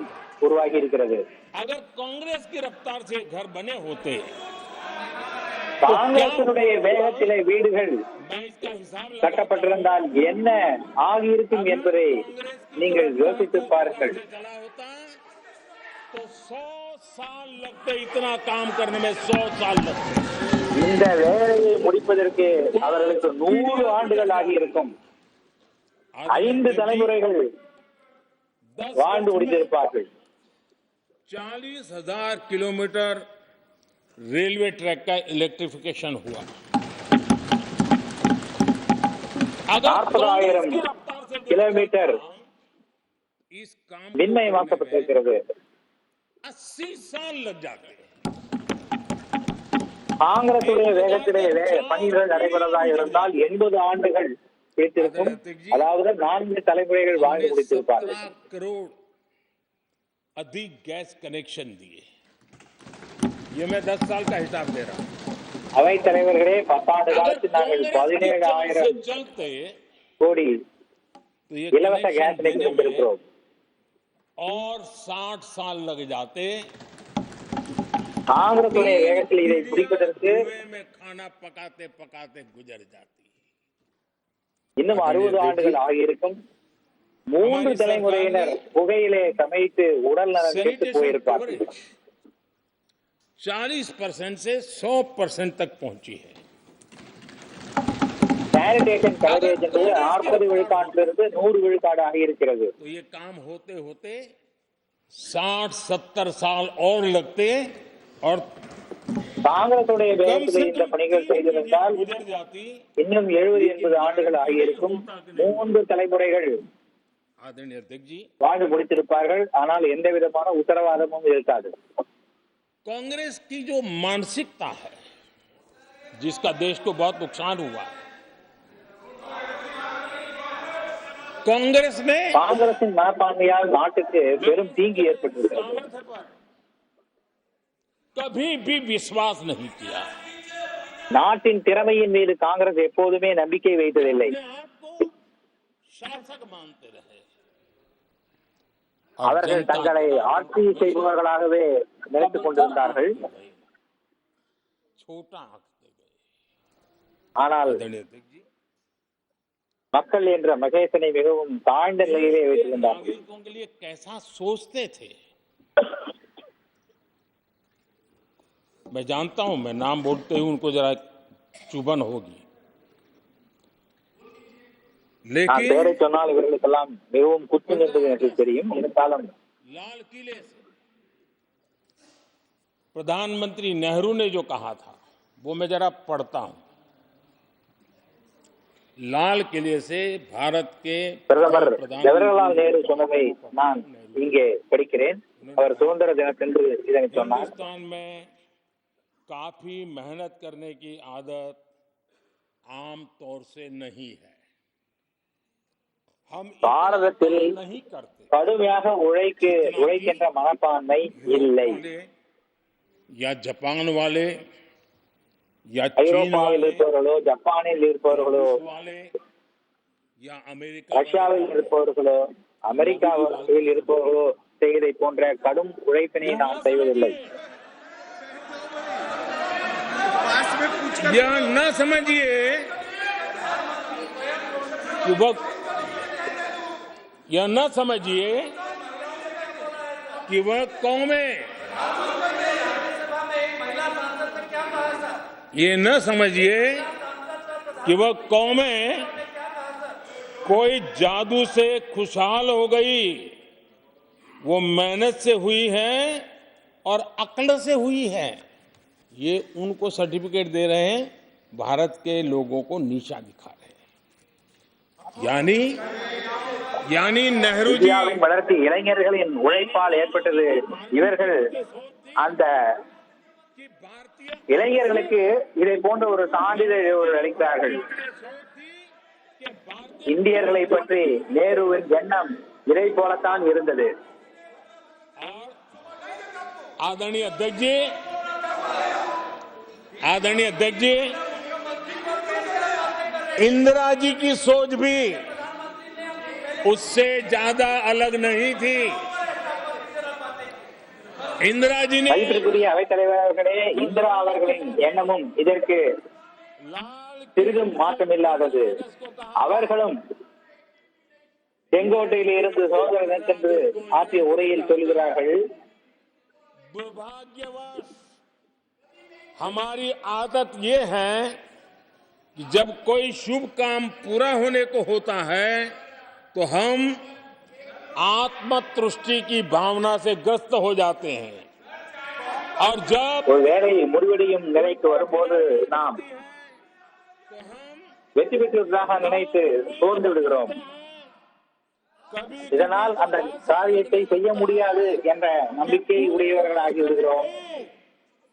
உருவாகி இருக்கிறது. अगर कांग्रेस की रफ्तार से घर बने होते, காங்கிரசினுடைய வேகத்திலே வீடுகள் मैं इसका हिसाब लगा கட்டப்பட்டிருந்தால் என்ன ஆகியிருக்கும் என்பதை நீங்கள் யோசித்து பாருங்கள். चला होता तो 100 साल लगते, इतना काम करने में 100 साल लगते। இந்த வேலையை முடிப்பதற்கு அவர்களுக்கு 100 ஆண்டுகள் ஆகியிருக்கும். 5 தலைமுறைகள் வாழ்ந்து முடித்திருப்பார்கள். 40,000 किलोमीटर रेलवे ट्रैक का इलेक्ट्रिफिकेशन हुआ। अगर 40,000 கிலோமீட்டர் इस काम மின்மயமாக்கப்பட்டிருக்கிறது. 80 साल लग जाते। காங்கிரசுடைய வேகத்திலே பணிகள் நடைபெறதாக இருந்தால் 80 ஆண்டுகள் சேர்த்திருக்கும். அதாவது 4 தலைமுறைகள் வாழ்ந்து முடித்திருப்பார்கள். 17 करोड़ अधिक गैस कनेक्शन दिए। ये मैं 10 साल का हिसाब दे रहा हूं। அவை தலைவர்களே, 10 ஆண்டு காலத்தில் நாங்கள் 17,000 चलते கோடி तो ये இலவச कनेक्शन கேஸ் देने में கொடுத்திருக்கிறோம். और 60 साल लग जाते। காங்கிரசுடைய வேகத்தில் இதை முடிப்பதற்கு कुएं में खाना पकाते पकाते गुजर जाती। இன்னும் 60 ஆண்டுகள் ஆகியிருக்கும். 3 தலைமுறையினர் புகையிலே சமைத்து உடல் நலம் கெட்டு सैनिटेशन போயிருப்பார்கள். कवरेज 40% से 100% तक पहुंची है। சானிடேஷன் கவரேஜ் என்பது 40 விழுக்காட்டிலிருந்து 100 விழுக்காடு ஆகியிருக்கிறது. तो ये काम होते होते 60-70 साल और लगते और காங்கிரசுடைய कम வேகத்தில் से இந்த कम பணிகள் 3 செய்திருந்தால் गुजर जाती। இன்னும் 70-80 ஆண்டுகள் ஆகியிருக்கும். 3 தலைமுறைகள் आदरणीय अध्यक्ष जी, வாழ்ந்து முடித்திருப்பார்கள். ஆனால் எந்த விதமான உத்தரவாதமும் இருக்காது. कांग्रेस की जो मानसिकता है, जिसका देश को बहुत नुकसान हुआ, कांग्रेस ने காங்கிரசின் மனப்பான்மையால் நாட்டுக்கு பெரும் தீங்கு ஏற்பட்டிருக்கிறது. कभी भी विश्वास नहीं किया. நாட்டின் திறமையின் மீது காங்கிரஸ் எப்போதுமே நம்பிக்கை வைத்ததில்லை. अपने आप को शासक मानते रहे. அவர்கள் தங்களை ஆட்சி செய்பவர்களாகவே நினைத்துக் கொண்டிருந்தார்கள். छोटा आंकते गए. ஆனால் आदरणीय अध्यक्ष जी, மக்கள் என்ற மகேசனை மிகவும் தாழ்ந்த நிலையிலே வைத்திருந்தார்கள். नागरिकों के लिए कैसा सोचते थे मैं जानता हूं. मैं नाम बोलते ही उनको जरा चुभन होगी, நான் लेकिन பேரை சொன்னால் இவர்களுக்கெல்லாம் மிகவும் குற்றம் என்பது எனக்கு தெரியும். இருந்தாலும் लाल किले से प्रधानमंत्री नेहरू ने जो कहा था वो मैं जरा पढ़ता हूं. लाल किले से भारत के பிரதமர் ஜவஹர்லால் நேரு சொன்னதை நான் இங்கே படிக்கிறேன். அவர் சுதந்திர தினத்தன்று இதனை சொன்னார். हिंदुस्तान में काफी मेहनत करने की आदत आम तौर से नहीं है. हम इतना பாரதத்தில் नहीं करते. கடுமையாக உழைக்கின்ற மனப்பான்மை இல்லை. या जापान वाले या चीन ஐரோப்பாவில் वाले இருப்பவர்களோ, ஜப்பானில் இருப்பவர்களோ, रूस वाले या अमेरिका ரஷ்யாவில் இருப்பவர்களோ, அமெரிக்காவில் இருப்பவர்களோ செய்வதை போன்ற கடும் உழைப்பினை நாம் செய்வதில்லை. पास में पूछ कर यह न समझिए कि वह यह न समझिए कि वह कौमें ये न समझिए कि वह कौमें कोई जादू से खुशहाल हो गई. वो मेहनत से हुई है और अक्ल से हुई है. ये उनको सर्टिफिकेट दे रहे हैं, भारत के लोगों को नीचा दिखा रहे हैं. यानी नेहरू जी இந்தியாவின் வளர்ச்சி இளைஞர்களின் உழைப்பால் ஏற்பட்டது. இவர்கள் அந்த की भारतीय இளைஞர்களுக்கு இதை போன்ற ஒரு சான்றிதழ் அளித்தார்கள். कि भारतीय இந்தியர்களை பற்றி நேருவின் எண்ணம் இதை போலத்தான் இருந்தது. और आदरणीय अध्यक्ष जी, आदरणीय अध्यक्ष जी, इंदिरा जी की सोच भी उससे ज्यादा अलग नहीं थी. इंदिरा जी ने மதிப்பிற்குரிய அவைத்தலைவர் அவர்களே, இந்திரா அவர்களின் எண்ணமும் இதற்கு लाल சிறிதும் மாற்றமில்லாதது. அவர்களும் செங்கோட்டையில் இருந்து சுதந்திர தினத்தன்று ஆற்றிய உரையில் சொல்கிறார்கள், दुर्भाग्यवश हमारी आदत ये है कि जब कोई शुभ काम पूरा होने को होता है तो हम आत्मतुष्टि की भावना से ग्रस्त हो जाते हैं. और जब ஒரு வேலை முடிவடையும் நிலைக்கு வரும்போது நாம் तो हम வெற்றி பெற்றதாக நினைத்து சோர்ந்து விடுகிறோம். कभी இதனால் அந்த காரியத்தை செய்ய முடியாது என்ற நம்பிக்கை உடையவர்களாகி விடுகிறோம்.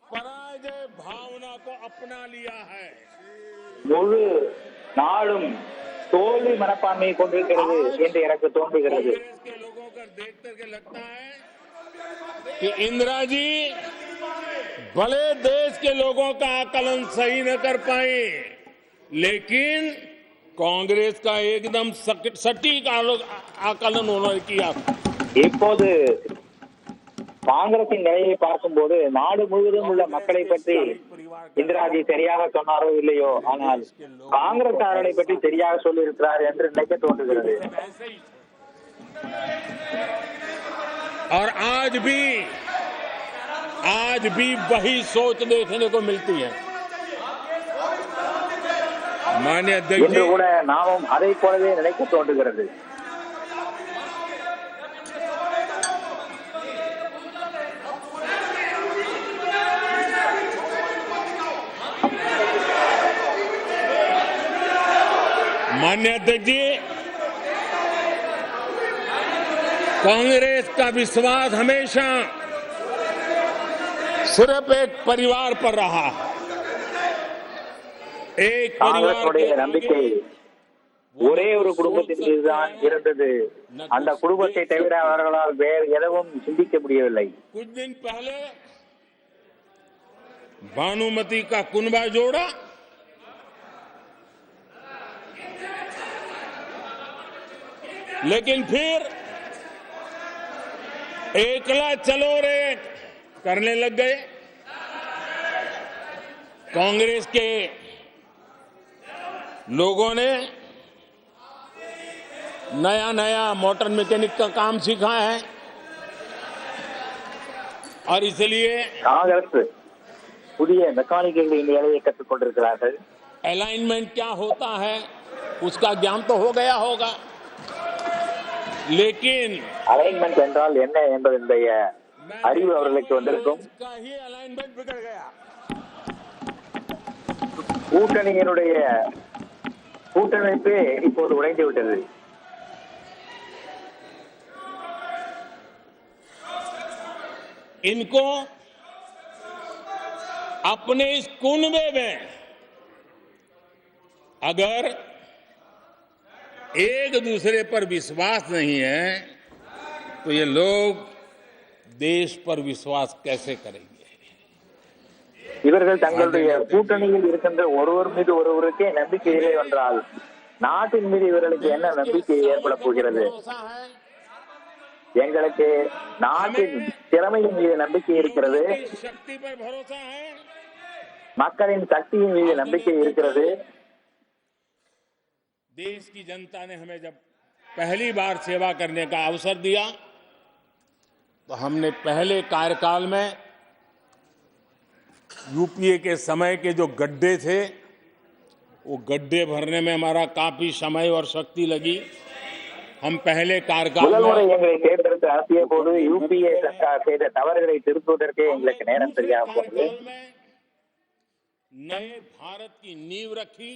पराजय भावना को अपना लिया है. முழு நாளும் தோல்வி மனப்பான்மையை கொண்டிருக்கிறது என்று எனக்கு தோன்றுகிறது. कांग्रेस के लोगों को देख करके लगता है कि इंदिरा जी भले देश के लोगों का आकलन सही न कर पाए, लेकिन कांग्रेस का एकदम सटीक आकलन उन्होंने किया. இப்போது காங்கிரசின் நிலையை பார்க்கும்போது நாடு முழுவதும் உள்ள மக்களை பற்றி இந்திராஜி சரியாக சொன்னாரோ இல்லையோ, ஆனால் காங்கிரசாரர்களை பற்றி சரியாக சொல்லியிருக்கிறார் என்று நினைக்க தோன்றுகிறது. ऐसे ही और आज भी वही सोच देखने को मिलती है. माननीय अध्यक्ष இன்று जी, கூட நாமும் அதை போலவே நினைக்க தோன்றுகிறது. माननीय अध्यक्ष जी, कांग्रेस का विश्वास हमेशा सिर्फ एक परिवार पर रहा है. एक परिवार காங்கிரசுடைய के நம்பிக்கை ஒரே ஒரு குடும்பத்தின் மீதுதான் இருந்தது. அந்த குடும்பத்தை தவிர அவர்களால் வேறு எதுவும் சிந்திக்க முடியவில்லை. कुछ दिन पहले भानुमति का कुनबा जोड़ा, लेकिन फिर एकला चलो रे करने लग गए। कांग्रेस के लोगों ने नया नया मोटर मैकेनिक का काम सीखा है और इसलिए காங்கிரஸ் புதிய மெக்கானிக்கல் வேலையை கற்றுக் கொண்டிருக்கிறார்கள். अलाइनमेंट क्या होता है उसका ज्ञान तो हो गया होगा, लेकिन அலைன்மெண்ட் என்றால் என்ன என்பதனுடைய அறிவு அவர்களுக்கு வந்திருக்கும். का ही अलाइनमेंट बिगड़ गया। கூட்டணியினுடைய கூட்டமைப்பே இப்போது உடைந்து விட்டது. इनको अपने इस कुनबे में अगर एक दूसरे पर विश्वास नहीं है तो ये लोग देश पर विश्वास कैसे करेंगे? இவர்கள் தங்களுடைய கூட்டணியில் இருக்கின்ற ஒருவர் மீது ஒருவருக்கே நம்பிக்கை இல்லை என்றால் நாட்டின் மீது இவர்களுக்கு என்ன நம்பிக்கை ஏற்பட போகிறது? எங்களுக்கு நாட்டின் திறமையின் மீது நம்பிக்கை இருக்கிறது, शक्ति पर भरोसा है, மக்களின் சக்தியின் மீது நம்பிக்கை இருக்கிறது. देश की जनता ने हमें जब पहली बार सेवा करने का अवसर दिया तो हमने पहले कार्यकाल में यूपीए के समय के जो गड्ढे थे वो गड्ढे भरने में हमारा काफी समय और शक्ति लगी। हम पहले कार्यकाल முதல் முறை में எங்களை தேர்ந்தெடுத்து அனுப்பிய போது யூபிஏ சர்க்கார் செய்த தவறுகளை திருத்துவதற்கே எங்களுக்கு நேரம் தெரியாம போனது. नए भारत की नींव रखी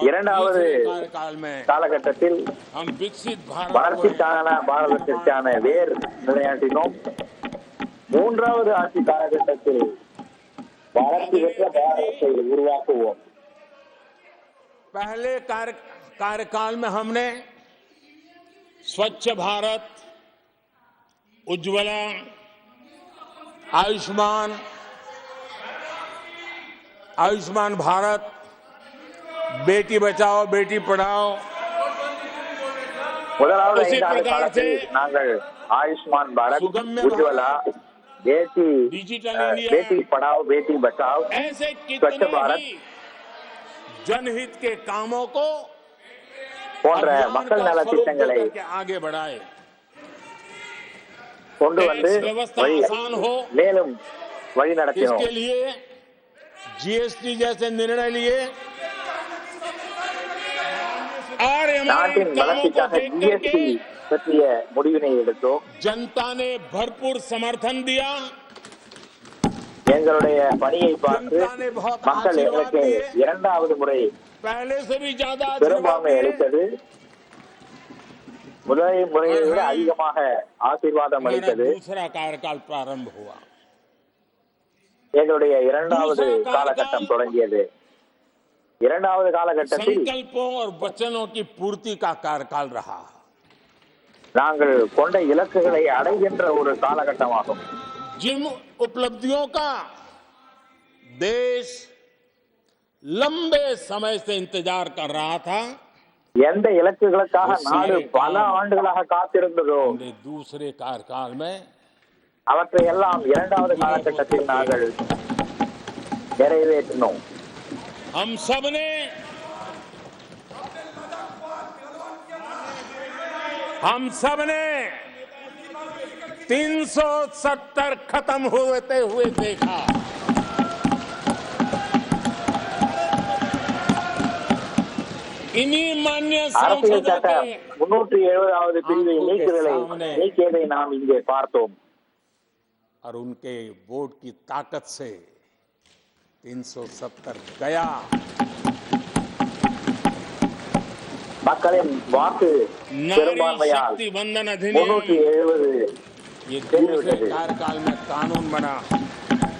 இரண்டாவது कार्यकाल में காலகட்டத்தில் हम विकसित भारत வளர்ச்சிக்கான பாரதத்திற்கான வேர் நிலைநாட்டினோம். மூன்றாவது ஆட்சி காலகட்டத்தில் வளர்ச்சி பெற்ற பாரதத்தை உருவாக்குவோம். पहले कार्यकाल में हमने स्वच्छ भारत, उज्ज्वला, आयुष्मान भारत, बेटी बचाओ बेटी पढ़ाओ, முதலாவது उसी 5 ஆண்டு प्रकार காலத்தில் से நாங்கள் ஆயுஷ்மான் பாரத், सुगम्य உஜ்வலா, डिजिटल इंडिया, बेटी पढ़ाओ बेटी बचाओ, ऐसे स्वच्छ कितने भारत ही जनहित के कामों को போன்ற अभियान மக்கள் का नल स्वरूप திட்டங்களை देकर के आगे बढ़ाए। கொண்டு வந்து टैक्स व्यवस्था आसान हो மேலும் வழி நடத்தினோம். इसके लिए जीएसटी जैसे निर्णय लिए और நாட்டின் வளர்ச்சிக்காக ஜிஎஸ்டி பற்றிய முடிவினை எடுத்தோம். जनता ने भरपूर समर्थन दिया, எங்களுடைய பணியை பார்த்து जनता ने बहुत மக்கள் आशीर्वाद எங்களுக்கு दिए, இரண்டாவது முறை पहले से भी ज्यादा आशीर्वाद பெரும்பான்மை दिए। அளித்தது. முதல் முறையை விட அதிகமாக ஆசீர்வாதம் हमारा அளித்தது. दूसरा कार्यकाल प्रारंभ हुआ। எங்களுடைய இரண்டாவது காலகட்டம் தொடங்கியது. இரண்டாவது காலகட்டத்தில் संकल्पों और वचनों की पूर्ति का कार्यकाल रहा। நாங்கள் கொண்ட இலக்குகளை அடைகின்ற ஒரு காலகட்டமாகும். जिन उपलब्धियों का देश लंबे समय से इंतजार कर रहा था, எந்த இலக்குகளுக்காக நாடு பல ஆண்டுகளாக காத்திருந்ததோ हमने दूसरे कार्यकाल में அவற்றை எல்லாம் இரண்டாவது காலகட்டத்தில் நாங்கள் நிறைவேற்றினோம். हम सबने 370 खत्म होते हुए देखा। इन्हीं मान्य அரசியல் सांसदों சட்ட के 370வது பிரிவை நீக்கியதை நாம் இங்கே பார்த்தோம். और उनके वोट की ताकत से 370 गया। மக்களின் வாக்கு नारी பெரும்பான்மையால் शक्ति वंदन अधिनियम 370 ये दूसरे कार्यकाल में कानून बना।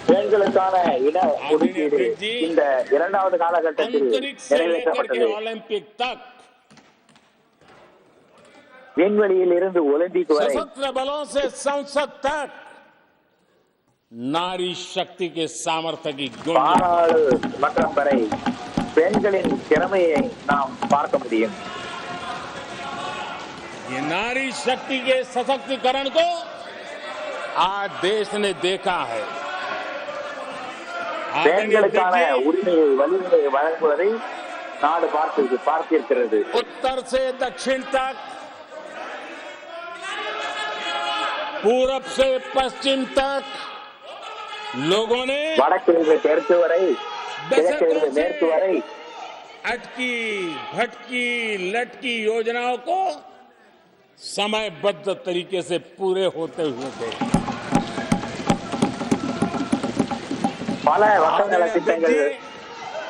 பெண்களுக்கான இட ஒதுக்கீடு இந்த இரண்டாவது காலகட்டத்தில் अंतरिक्ष से लेकर के நிறைவேற்றப்பட்டது. ओलंपिक तक விண்வெளியில் இருந்து ஒலிம்பிக் வரை सशस्त्र बलों से संसद तक नारी शक्ति के सामर्थ्य की गुण பாராளுமன்றம் வரை பெண்களின் திறமையை நாம் பார்க்க முடியும். ये नारी शक्ति के सशक्तिकरण को आज देश ने देखा है. பெண்களுக்கான உரிமையை வலிமையை வழங்குவதை நாடு பார்த்திருக்கிறது. उत्तर से दक्षिण तक, पूरब से पश्चिम तक लोगों ने வடக்கிலிருந்து தெற்கு வரை, கிழக்கிலிருந்து மேற்கு வரை अटकी भटकी लटकी योजनाओं को समयबद्ध तरीके से पूरे होते हुए देखे. பல வட்டநல திட்டங்கள்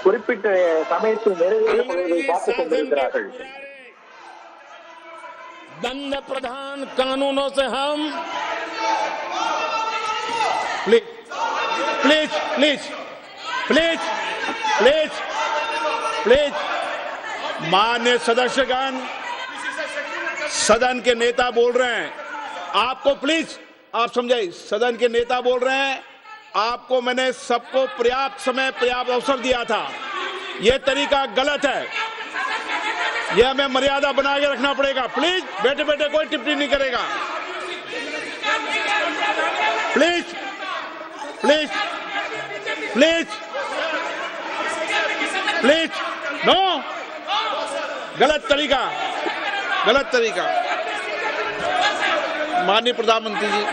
குறிப்பிட்ட சமயத்தில் நிறைவேற்றப்படுவதை பார்த்துக் கொண்டிருக்கிறார்கள். दंड प्रधान कानूनों से हम please please please please please please माननीय सदस्यगण, सदन के नेता बोल रहे हैं, आपको प्लीज आप समझाइए, सदन के नेता बोल रहे हैं, आपको मैंने सबको पर्याप्त समय पर्याप्त अवसर दिया था. यह तरीका गलत है, यह हमें मर्यादा बना के रखना पड़ेगा. प्लीज बैठे बैठे कोई टिप्पणी नहीं करेगा. Please please please please no, गलत तरीका, गलत तरीका. माननीय प्रधानमंत्री जी,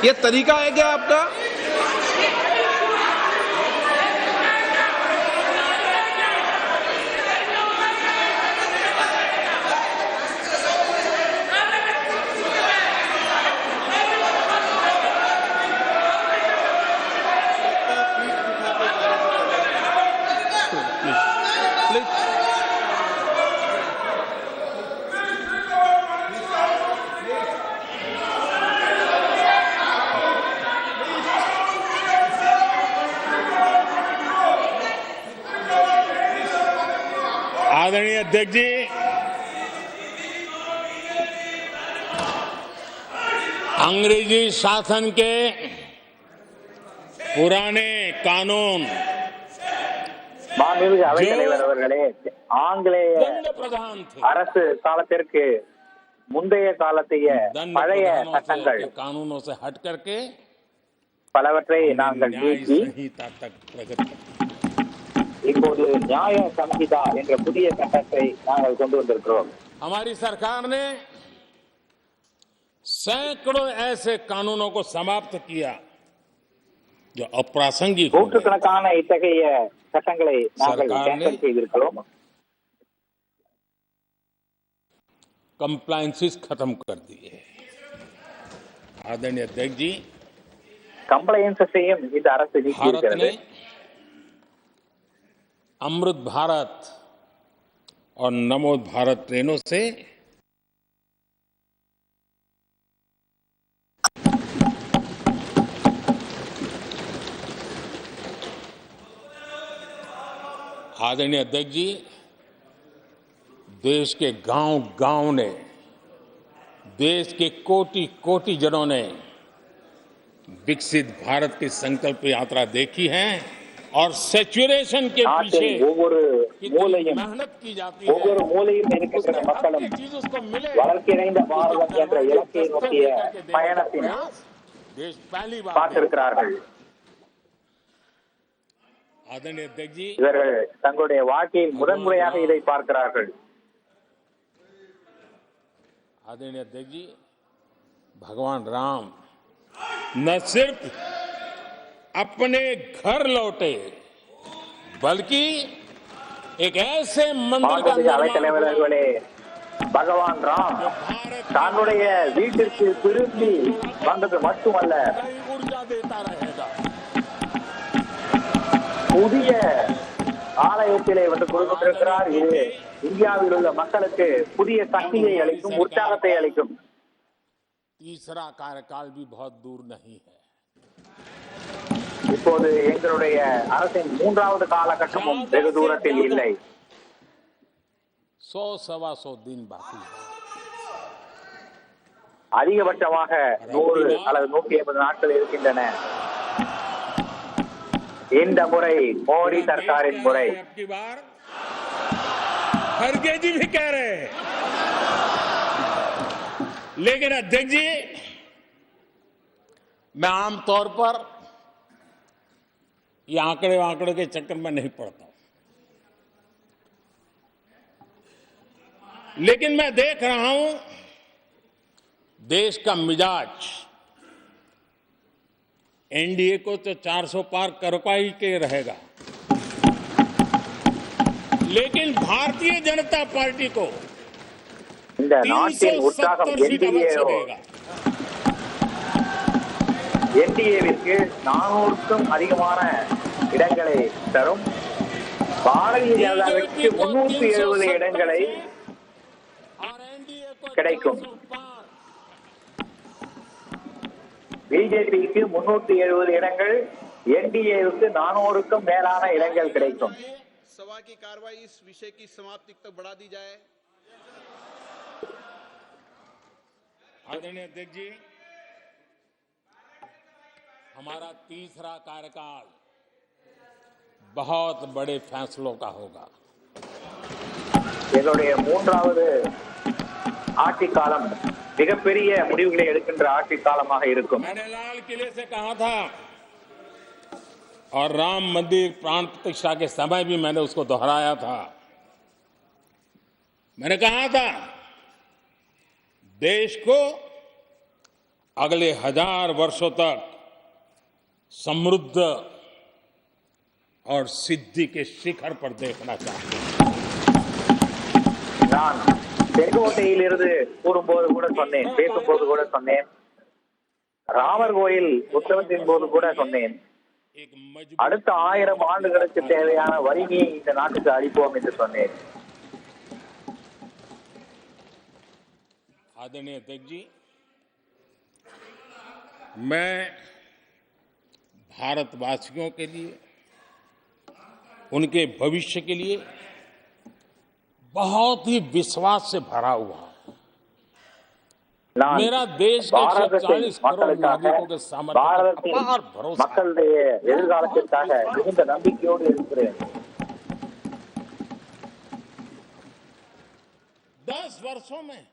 ये तरीका है क्या आपका? आदरणीय अध्यक्ष जी, अंग्रेजी शासन के पुराने कानून மாண்புமிகு அவைத் தலைவர் அவர்களே, ஆங்கிலேய दंड प्रधान थे. அரசு காலத்திற்கு முந்தைய காலத்தைய दंड பழைய प्रधानों சட்டங்கள் से, कानूनों से हट करके பலவற்றை நாங்கள் न्याय நீக்கி संहिता तक प्रगति. இப்போது நியாய சம்ஹிதா என்ற புதிய சட்டத்தை நாங்கள் கொண்டு வந்திருக்கிறோம். हमारी सरकार ने सैकड़ों ऐसे कानूनों को समाप्त किया जो अप्रासंगिक हो गए. நூற்றுக்கணக்கான இத்தகைய சட்டங்களை நாங்கள் सरकार ने கேன்சல் செய்திருக்கிறோம். कंप्लायंसेस खत्म कर दिए. आदरणीय अध्यक्ष जी, கம்ப்ளைன்ஸையும் இந்த அரசு நீக்கி भारत இருக்கிறது. ने अमृत भारत और नमो भारत ट्रेनों से आदरणीय अध्यक्ष जी, देश के गांव-गांव ने, देश के कोटि-कोटि जनों ने विकसित भारत की संकल्प यात्रा देखी है और सेचुरेशन के पीछे நாட்டில் ஒவ்வொரு மூலையும் मेहनत की जाती है. ஒவ்வொரு மூலையும் இருக்கின்ற மக்களும் ये चीज उसको मिले. வளர்ச்சியடைந்த பாரதம் என்ற இலக்கை நோக்கிய பயணத்தின் देश पहली बार பார்த்திருக்கிறார்கள். आदरणीय अध्यक्ष जी, இவர்கள் தங்களுடைய வாழ்க்கையில் முதன்முறையாக இதை பார்க்கிறார்கள். आदरणीय अध्यक्ष जी, भगवान राम न सिर्फ अपने घर लौटे बल्कि एक ऐसे मंदिर का மாண்புமிகு அவைத் निर्माण தலைவர் हुआ அவர்களே, பகவான் ராம் தன்னுடைய வீட்டிற்கு திரும்பி வந்தது மட்டுமல்ல, नई ऊर्जा देता रहेगा. புதிய ஆலயத்திலே வந்து கொடுத்திருக்கிறார். இது இந்தியாவில் உள்ள மக்களுக்கு புதிய சக்தியை அளிக்கும், உற்சாகத்தை அளிக்கும். तीसरा कार्यकाल भी बहुत दूर नहीं है. இப்போது எங்களுடைய அரசின் மூன்றாவது காலகட்டமும் வெகு தூரத்தில் இல்லை. 100-125 दिन बाकी है. அதிகபட்சமாக 100 அல்லது 150 நாட்கள் இருக்கின்றன. இந்த முறை மோடி சர்க்காரின் முறை. अब की बार खड़गे जी भी कह रहे हैं, लेकिन अध्यक्ष जी मैं आमतौर पर ये आंकड़े के चक्कर में नहीं पड़ता, लेकिन मैं देख रहा हूं देश का मिजाज एनडीए को तो 400 पार करवा ही के रहेगा, लेकिन भारतीय जनता पार्टी को இந்த நாட்டின் உற்சாகம் 370 सीट अवश्य देगा. என்டிஏவிற்கு 400க்கும் அதிகமான இடங்களை தரும். பாரதிய ஜனதாவிற்கு 370 இடங்களை और एनडीए को கிடைக்கும். 400 पार. பிஜேபிக்கு 370 இடங்கள், என்டிஏவுக்கு 400க்கும் மேலான இடங்கள் கிடைக்கும். सभा की कार्रवाई इस विषय की समाप्ति तक बढ़ा दी जाए. आदरणीय अध्यक्ष जी, हमारा तीसरा कार्यकाल बहुत बड़े फैसलों का होगा. எங்களுடைய மூன்றாவது ஆட்சி காலம் மிகப்பெரிய முடிவுகளை எடுக்கின்ற ஆட்சி காலமாக இருக்கும். मैंने लाल किले से कहा था और राम मंदिर प्राण प्रतिष्ठा के समय भी मैंने उसको दोहराया था. मैंने कहा था देश को अगले 1000 वर्षों तक समृद्ध और सिद्धि के शिखर पर देखना चाहिए. நான் செங்கோட்டையில் இருந்து கூறும்போது கூட சொன்னேன், பேசும்போது கூட சொன்னேன், ராமர் கோயில் உற்சவத்தின் போது கூட சொன்னேன், एक मजबूत அடுத்த 1000 ஆண்டுகளுக்கு தேவையான வலிமையை இந்த நாட்டுக்கு அளிப்போம் என்று சொன்னேன். आदरणीय अध्यक्ष जी, मैं भारतवासियों के लिए, उनके भविष्य के लिए बहुत ही विश्वास से भरा हुआ है. நான் मेरा देश के பாரதத்தின் 140 करोड़ மக்களுக்காக, नागरिकों के सामर्थ्य पर பாரதத்தின் अपार भरोसा है. மக்களுடைய எதிர்காலத்திற்காக மிகுந்த நம்பிக்கையோடு இருக்கிறேன். 10 वर्षों में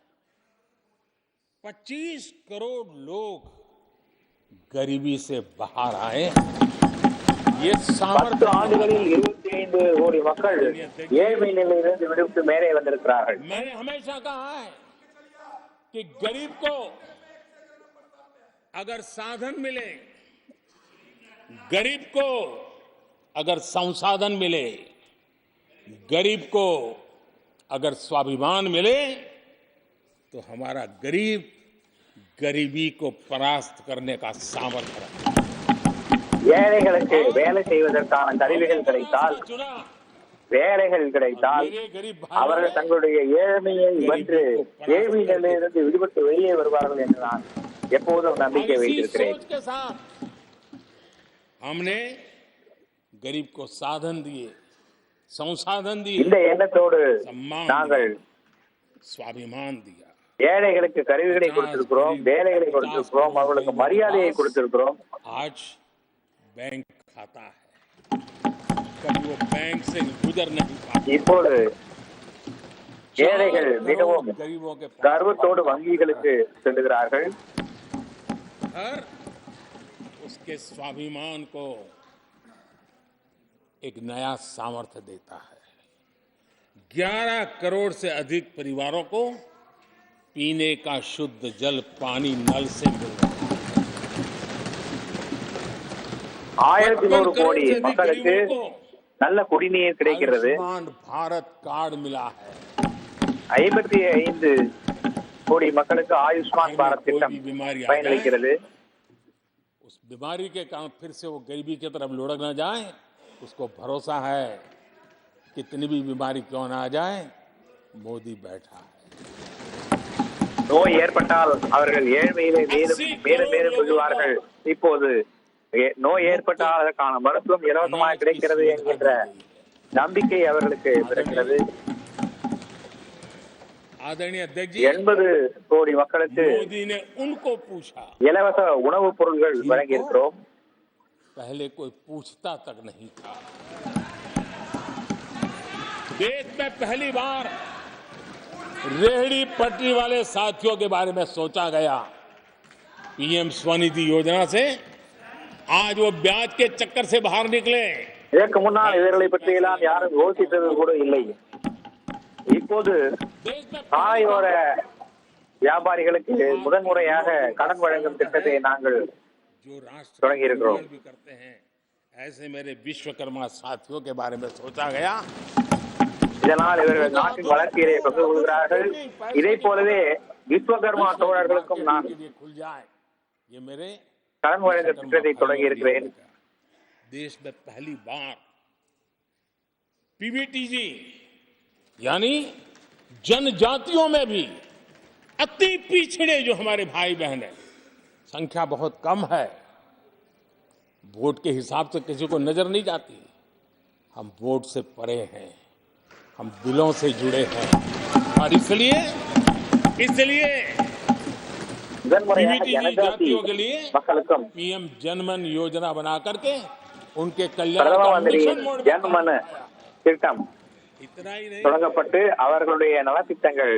25 करोड़ लोग गरीबी से बाहर आए. ये 10 सामर्थ्य ஆண்டுகளில் 25 கோடி மக்கள் ஏழ்மை நிலையிலிருந்து விடுவித்து மேலே வந்திருக்கிறார்கள். मैंने हमेशा कहा है कि गरीब को अगर साधन मिले, गरीब को अगर संसाधन मिले, गरीब को अगर स्वाभिमान मिले, तो हमारा गरीब गरीबी को परास्त करने का सामर्थ्य रखता है. ஏழைகளுக்கு வேலை செய்வதற்கான கருவிகள் கிடைத்தால், चुना வேலைகள் கிடைத்தால் मेरे गरीब அவர்கள் भाई தங்களுடைய ஏழ்மையை வென்று ஏழ்மை நிலையிலிருந்து விடுபட்டு வெளியே வருவார்கள் என்று நான் எப்போதும் நம்பிக்கை इसी வைத்திருக்கிறேன். सोच के साथ हमने गरीब को साधन दिए, संसाधन दिए, இந்த எண்ணத்தோடு सम्मान நாங்கள் दिया, स्वाभिमान दिया. ஏழைகளுக்கு கருவிகளை கொடுத்திருக்கிறோம், வேலைகளை கொடுத்திருக்கிறோம், அவர்களுக்கு மரியாதையை கொடுத்திருக்கிறோம். आज बैंक खाता है, कभी वो बैंक से गुजर नहीं पाता. இப்போது ஏழைகள் மிகவும் गरीबों के கர்வத்தோடு வங்கிகளுக்கு செல்லுகிறார்கள். हर उसके स्वाभिमान को एक नया सामर्थ्य देता है. 11 करोड़ से अधिक परिवारों को पीने का शुद्ध जल पानी नल से मिल रहा है. 1100 கோடி மக்களுக்கு நல்ல குடிநீர் கிடைக்கிறது. आयुष्मान भारत कार्ड मिला है. 55 கோடி மக்களுக்கு ஆயுஷ்மான் பாரத் திட்டம் பயனளிக்கிறது. उस बीमारी के कारण फिर से वो गरीबी की तरफ लुढ़क न जाए, उसको भरोसा है कितनी भी बीमारी क्यों ना आ जाए, मोदी बैठा है। நோய் ஏற்பட்டால் அவர்கள் ஏழ்மையிலே மேலும் மேலும் மேலும் விழுவார்கள். இப்போது நோய் ஏற்பட்டால் அதற்கான மருத்துவம் இலவசமாக கிடைக்கிறது என்கின்ற நம்பிக்கை அவர்களுக்கு பிறக்கிறது. आदरणीय अध्यक्ष जी, 80 கோடி மக்களுக்கு मोदी ने उनको पूछा, இலவச உணவுப் பொருட்கள் வழங்கி இருக்கிறோம். पहले कोई पूछता तक नहीं था। देश में पहली बार रेहड़ी पटरी वाले साथियों के बारे में सोचा गया। पीएम स्वनिधि योजना से आज वो ब्याज के चक्कर से बाहर निकले। இதற்கு முன்னால் இவர்களை பற்றியெல்லாம் யாரும் யோசித்தது கூட இல்லை. இப்போது சாலையோர வியாபாரிகளுக்கு முதன்முறையாக கடன் வழங்கும் திட்டத்தை நாங்கள் जो राष्ट्र தொடங்கி இருக்கிறோம். भी करते हैं, ऐसे मेरे विश्वकर्मा साथियों के बारे में सोचा गया। இதனால் இவர்கள் நாட்டின் வளர்ச்சியிலே பங்கு கொள்கிறார்கள். இதை போலவே விஸ்வகர்மா தோழர்களுக்கும் நான் खुल जाए, ये मेरे கடன் வழங்கும் திட்டத்தை தொடங்கி இருக்கிறேன். देश में पहली बार पीवीटीजी यानी जनजातियों में भी अति पिछड़े जो हमारे भाई बहन हैं, संख्या बहुत कम है, वोट के हिसाब से किसी को नजर नहीं जाती। हम वोट से परे हैं, हम दिलों से जुड़े हैं और इसलिए முதன்முறையாக पीवीटीजी ஜனஜாதி जातियों के लिए மக்களுக்கும் पीएम जनमन योजना बना करके उनके कल्याण பிரதம का மந்திரி मिशन मोड में ஜன்மன் திட்டம் इतना ही नहीं, தொடங்கப்பட்டு அவர்களுடைய நலத்திட்டங்கள்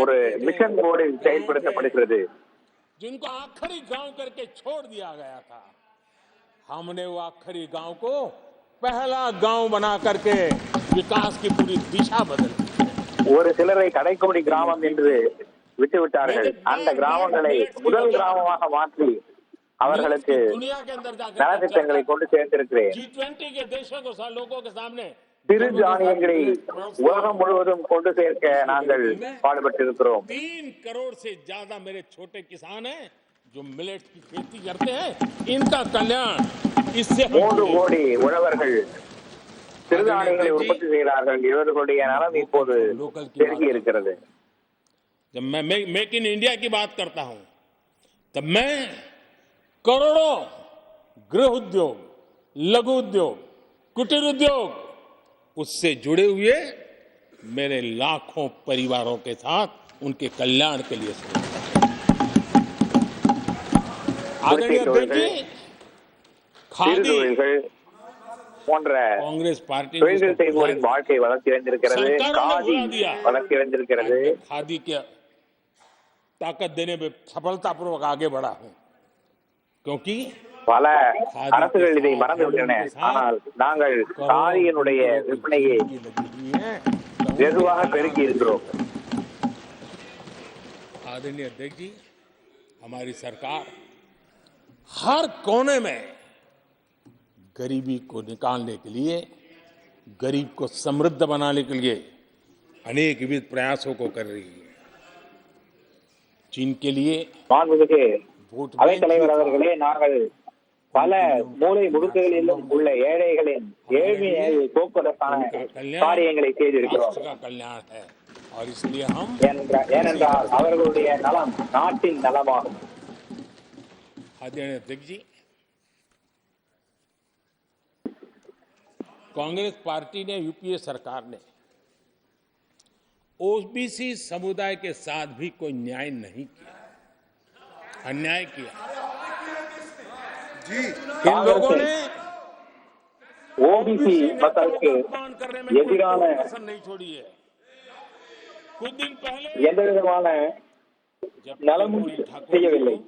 ஒரு மிஷன் மோடில் செயல்படுத்தப்படுகிறது. जिनको आखिरी गांव करके छोड़ दिया गया था, हमने वो आखिरी गांव को पहला गांव बना करके विकास की पूरी दिशा बदल दी। ஒரு சிலரை கடைக்கோடி கிராமம் என்று விட்டுவிட்டார்கள். அந்த கிராமங்களை முதல் கிராமமாக மாற்றி அவர்களுக்கு दुनिया के अंदर நலத்திட்டங்களை जाकर கொண்டு சேர்த்திருக்கிறேன். G20 के देशों को लोगों के सामने சிறு தானியங்களை உலகம் முழுவதும் கொண்டு சேர்க்க நாங்கள் பாடுபட்டிருக்கிறோம். 3 करोड़ से ज्यादा मेरे छोटे किसान हैं जो मिलेट की खेती करते हैं, इनका कल्याण इससे 3 கோடி உழவர்கள் சிறுதானியங்களை உற்பத்தி செய்கிறார்கள். இவர்களுடைய நலம் இப்போது பெருகி இருக்கிறது. जब मैं मेक इन इंडिया की बात करता हूं, तब मैं करोड़ों गृह उद्योग, लघु उद्योग, कुटीर उद्योग, उससे जुड़े हुए मेरे लाखों परिवारों के साथ उनके कल्याण के लिए सोचता हूं। आदरणीय अध्यक्ष जी, சிறு खादी தொழில்கள் போன்ற कांग्रेस पार्टी ने தொழில்கள் उसको செய்வோரின் வாழ்க்கை வளர்ச்சியடைந்திருக்கிறது. காதி வளர்ச்சியடைந்திருக்கிறது. खादी की ताकत देने में सफलतापूर्वक आगे बढ़ा हूं, क्योंकि பல அரசுகள் இதை மறந்துவிட்டன. ஆனால் நாங்கள் காதியினுடைய விற்பனையை வெகுவாக பெருக்கி இருக்கிறோம். आदरणीय अध्यक्ष जी, हमारी सरकार हर कोने में गरीबी को निकालने के लिए, गरीब को समृद्ध बनाने के लिए अनेक विविध प्रयासों को कर रही है, जिनके लिए மாண்புமிகு वोट அவைத்தலைவர் அவர்களே, நாங்கள் பல மூலை முடுக்குகளிலும் உள்ள ஏழைகளின் ஏழ்மையை போக்குவதற்கான காரியங்களை செய்திருக்கிறோம். राष्ट्र का कल्याण है और इसलिए हम ஏனென்றால் அவர்களுடைய நலம் நாட்டின் நலமாகும். आदरणीय अध्यक्ष जी, कांग्रेस पार्टी ने, यूपीए सरकार ने ओबीसी समुदाय के साथ भी कोई न्याय नहीं किया, अन्याय किया। इन लोगों ने ஓபிசி மக்களுக்கு अपमान करने में कोई எதிரான कसर नहीं छोड़ी है। कुछ दिन पहले எந்த விதமான जब நலமும் कर्पूरी ठाकुर செய்யவில்லை. को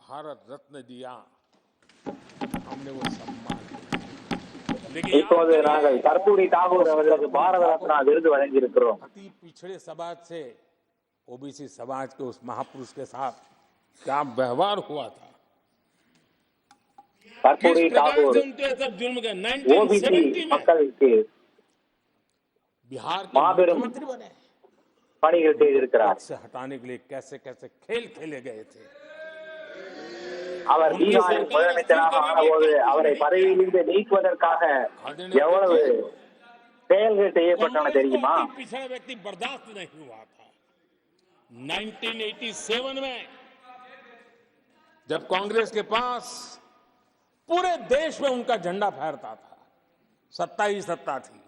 भारत रत्न दिया, हमने वो सम्मान किया। लेकिन இப்போது நாங்கள் கற்பூரி தாகூர் அவர்களுக்கு பாரத ரத்னா விருது வழங்கியிருக்கிறோம். अति पिछड़े समाज से ओबीसी समाज के उस महापुरुष के साथ क्या व्यवहार हुआ था, கற்பூரி किस प्रकार தாகூர் से उनके साथ जुल्म किया। ஓபிசி 1970 में மக்களுக்கு बिहार के माधुरम मुख्यमंत्री बने, பணிகள் செய்திருக்கிறார். पद से हटाने के लिए कैसे कैसे खेल खेले गए थे। அவர் பீகாரில் முதலமைச்சராக ஆனபோது அவரை பதவியிலிருந்து நீக்குவதற்காக எவ்வளவு செயல்கள் செய்யப்பட்டன தெரியுமா? पिछड़ा व्यक्ति बर्दाश्त नहीं हुआ था। 1987 में जब कांग्रेस के पास पूरे देश में उनका झंडा फहरता था, सत्ता ही सत्ता थी,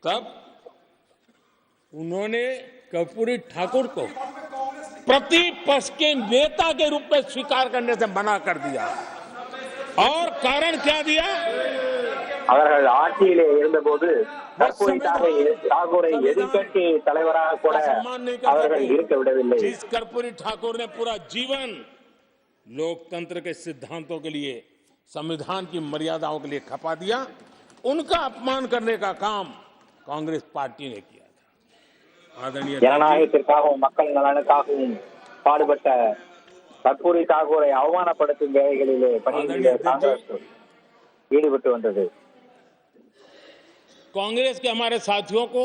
तब उन्होंने कर्पूरी ठाकुर को प्रतिपक्ष के नेता के रूप में स्वीकार करने से मना कर दिया। और कारण क्या दिया? அவர்கள் ஆட்சியிலே இருந்தபோது கற்பூரி தாகூரை எதிர்க்கட்சி தலைவராக கூட அவர்கள் இருக்க விடவில்லை. जिस कर्पूरी ठाकुर ने पूरा जीवन लोकतंत्र के सिद्धांतों के लिए, संविधान की मर्यादाओं के लिए खपा दिया, उनका अपमान करने का काम कांग्रेस पार्टी ने किया था। आदरणीय ஜனநாயகத்திற்காகவும் மக்கள் நலனுக்காகவும் பாடுபட்ட கற்பூரி தாகூரை அவமானப்படுத்தும் வேலைகளிலே பணியிலே காங்கிரஸ் ஈடுபட்டு வந்தது. कांग्रेस के हमारे साथियों को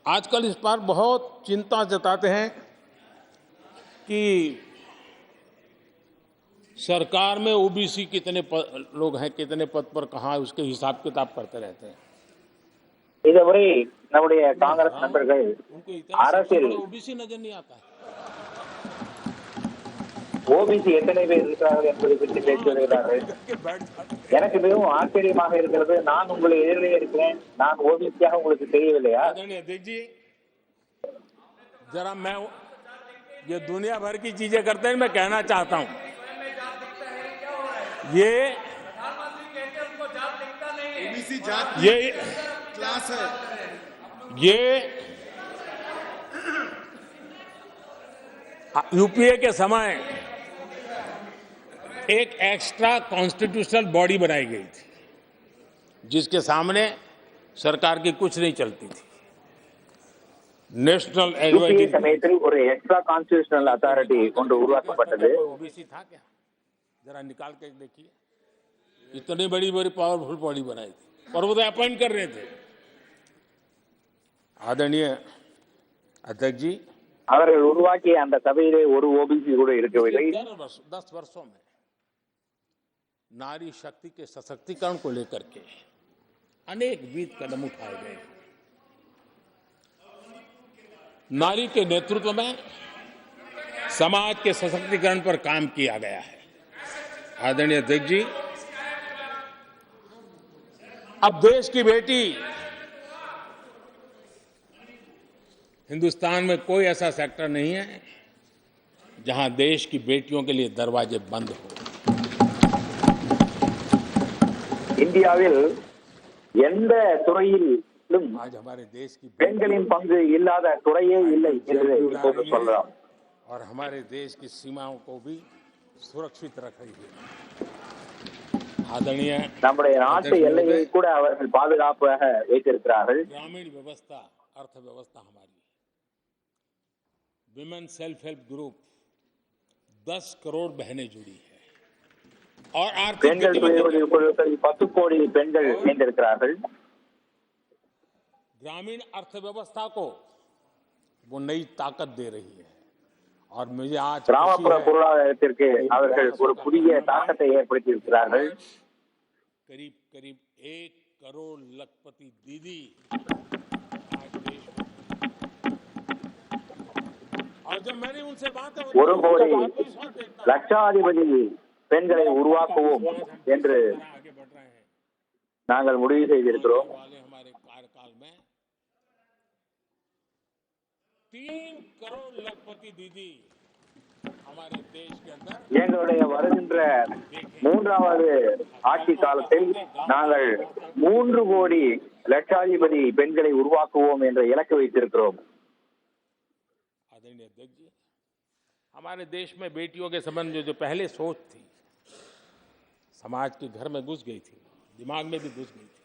आजकल इस पर बहुत चिंता जताते हैं कि सरकार में ओबीसी कितने लोग हैं, कितने पद पर कहां है, उसके हिसाब किताब करते रहते हैं। இதுவரை நம்முடைய காங்கிரஸ் நண்பர்கள் उनको इतना அரசியல் ओबीसी नजर नहीं आता है। ஓபிசி எத்தனை பேர் இருக்கிறார்கள் என்பதை பற்றி பேசி வருகிறார்கள். எனக்கு மிகவும் ஆச்சரியமாக இருக்கிறது. நான் உங்களை எதிரிலே இருக்கிறேன், நான் ஓபிசியாக உங்களுக்கு தெரியவில்லையா? आदरणीय अध्यक्ष जी, जरा मैं ये दुनिया भर की चीजें करते हैं, मैं कहना चाहता हूं, ये ओबीसी जात ये क्लास है। ये यूपीए के समय एक एक्स्ट्रा कॉन्स्टिट्यूशनल बॉडी बनाई गई थी, जिसके सामने सरकार की कुछ नहीं चलती थी। नेशनल யூபிஏ சமயத்தில் ஒரு எக்ஸ்ட்ரா கான்ஸ்டிடியூஷனல் அத்தாரிட்டி ஒன்று உருவாக்கப்பட்டது. ओबीसी था क्या? जरा निकाल के देखिए, इतनी बड़ी बड़ी पावरफुल बॉडी बनाई थी और वो अपॉइंट कर रहे थे। आदरणीय अध्यक्ष जी, அவர்கள் உருவாக்கிய அந்த சபையிலே ஒரு ஓபிசி கூட இருக்கவில்லை. 10 वर्षों में नारी शक्ति के सशक्तिकरण को लेकर के अनेक विध कदम उठाए गए। नारी के नेतृत्व में समाज के सशक्तिकरण पर काम किया गया है। आदरणीय अध्यक्ष जी, अब देश की बेटी, हिंदुस्तान में कोई ऐसा सेक्टर नहीं है जहां देश की बेटियों के लिए दरवाजे बंद हो। இந்தியாவில் எந்த துறையிலும் आज हमारे देश की பெண்களின் பங்கு இல்லாத துறையே இல்லை என்று இப்போது சொல்லலாம். और हमारे देश की सीमाओं को भी सुरक्षित रख रही है। आदरणीय நம்முடைய நாட்டு எல்லையை கூட அவர்கள் பாதுகாப்பாக வைத்திருக்கிறார்கள். ग्रामीण व्यवस्था, अर्थव्यवस्था हमारी, women self help group 10 crore बहनें जुड़ी है और आर्थिक பெண்கள் சுய குழுக்கள் 10 கோடி பெண்கள் இணைந்திருக்கிறார்கள். ग्रामीण अर्थव्यवस्था को वो नई ताकत दे रही है और मुझे आज கிராமப்புற பொருளாதாரத்திற்கு அவர்கள் ஒரு புதிய தாக்கத்தை ஏற்படுத்தி இருக்கிறார்கள். करीब करीब 1 करोड़ लखपति दीदी आज देश में। और जब मैंने उनसे बात ஒரு கோடி லட்சாதிபதி பெண்களை உருவாக்குவோம் என்று आगे बढ़ रहे हैं நாங்கள் முடிவு செய்திருக்கிறோம். वाले हमारे कार्यकाल में 3 करोड़ लखपति दीदी हमारे देश के अंदर எங்களுடைய வருகின்ற 3வது ஆட்சி காலத்தில் நாங்கள் 3 கோடி லட்சாதிபதி பெண்களை உருவாக்குவோம் என்ற இலக்கு வைத்திருக்கிறோம். आदरणीय अध्यक्ष जी, हमारे देश में बेटियों के संबंध में जो पहले सोच थी, समाज के घर में घुस गई थी, दिमाग में भी घुस गई थी,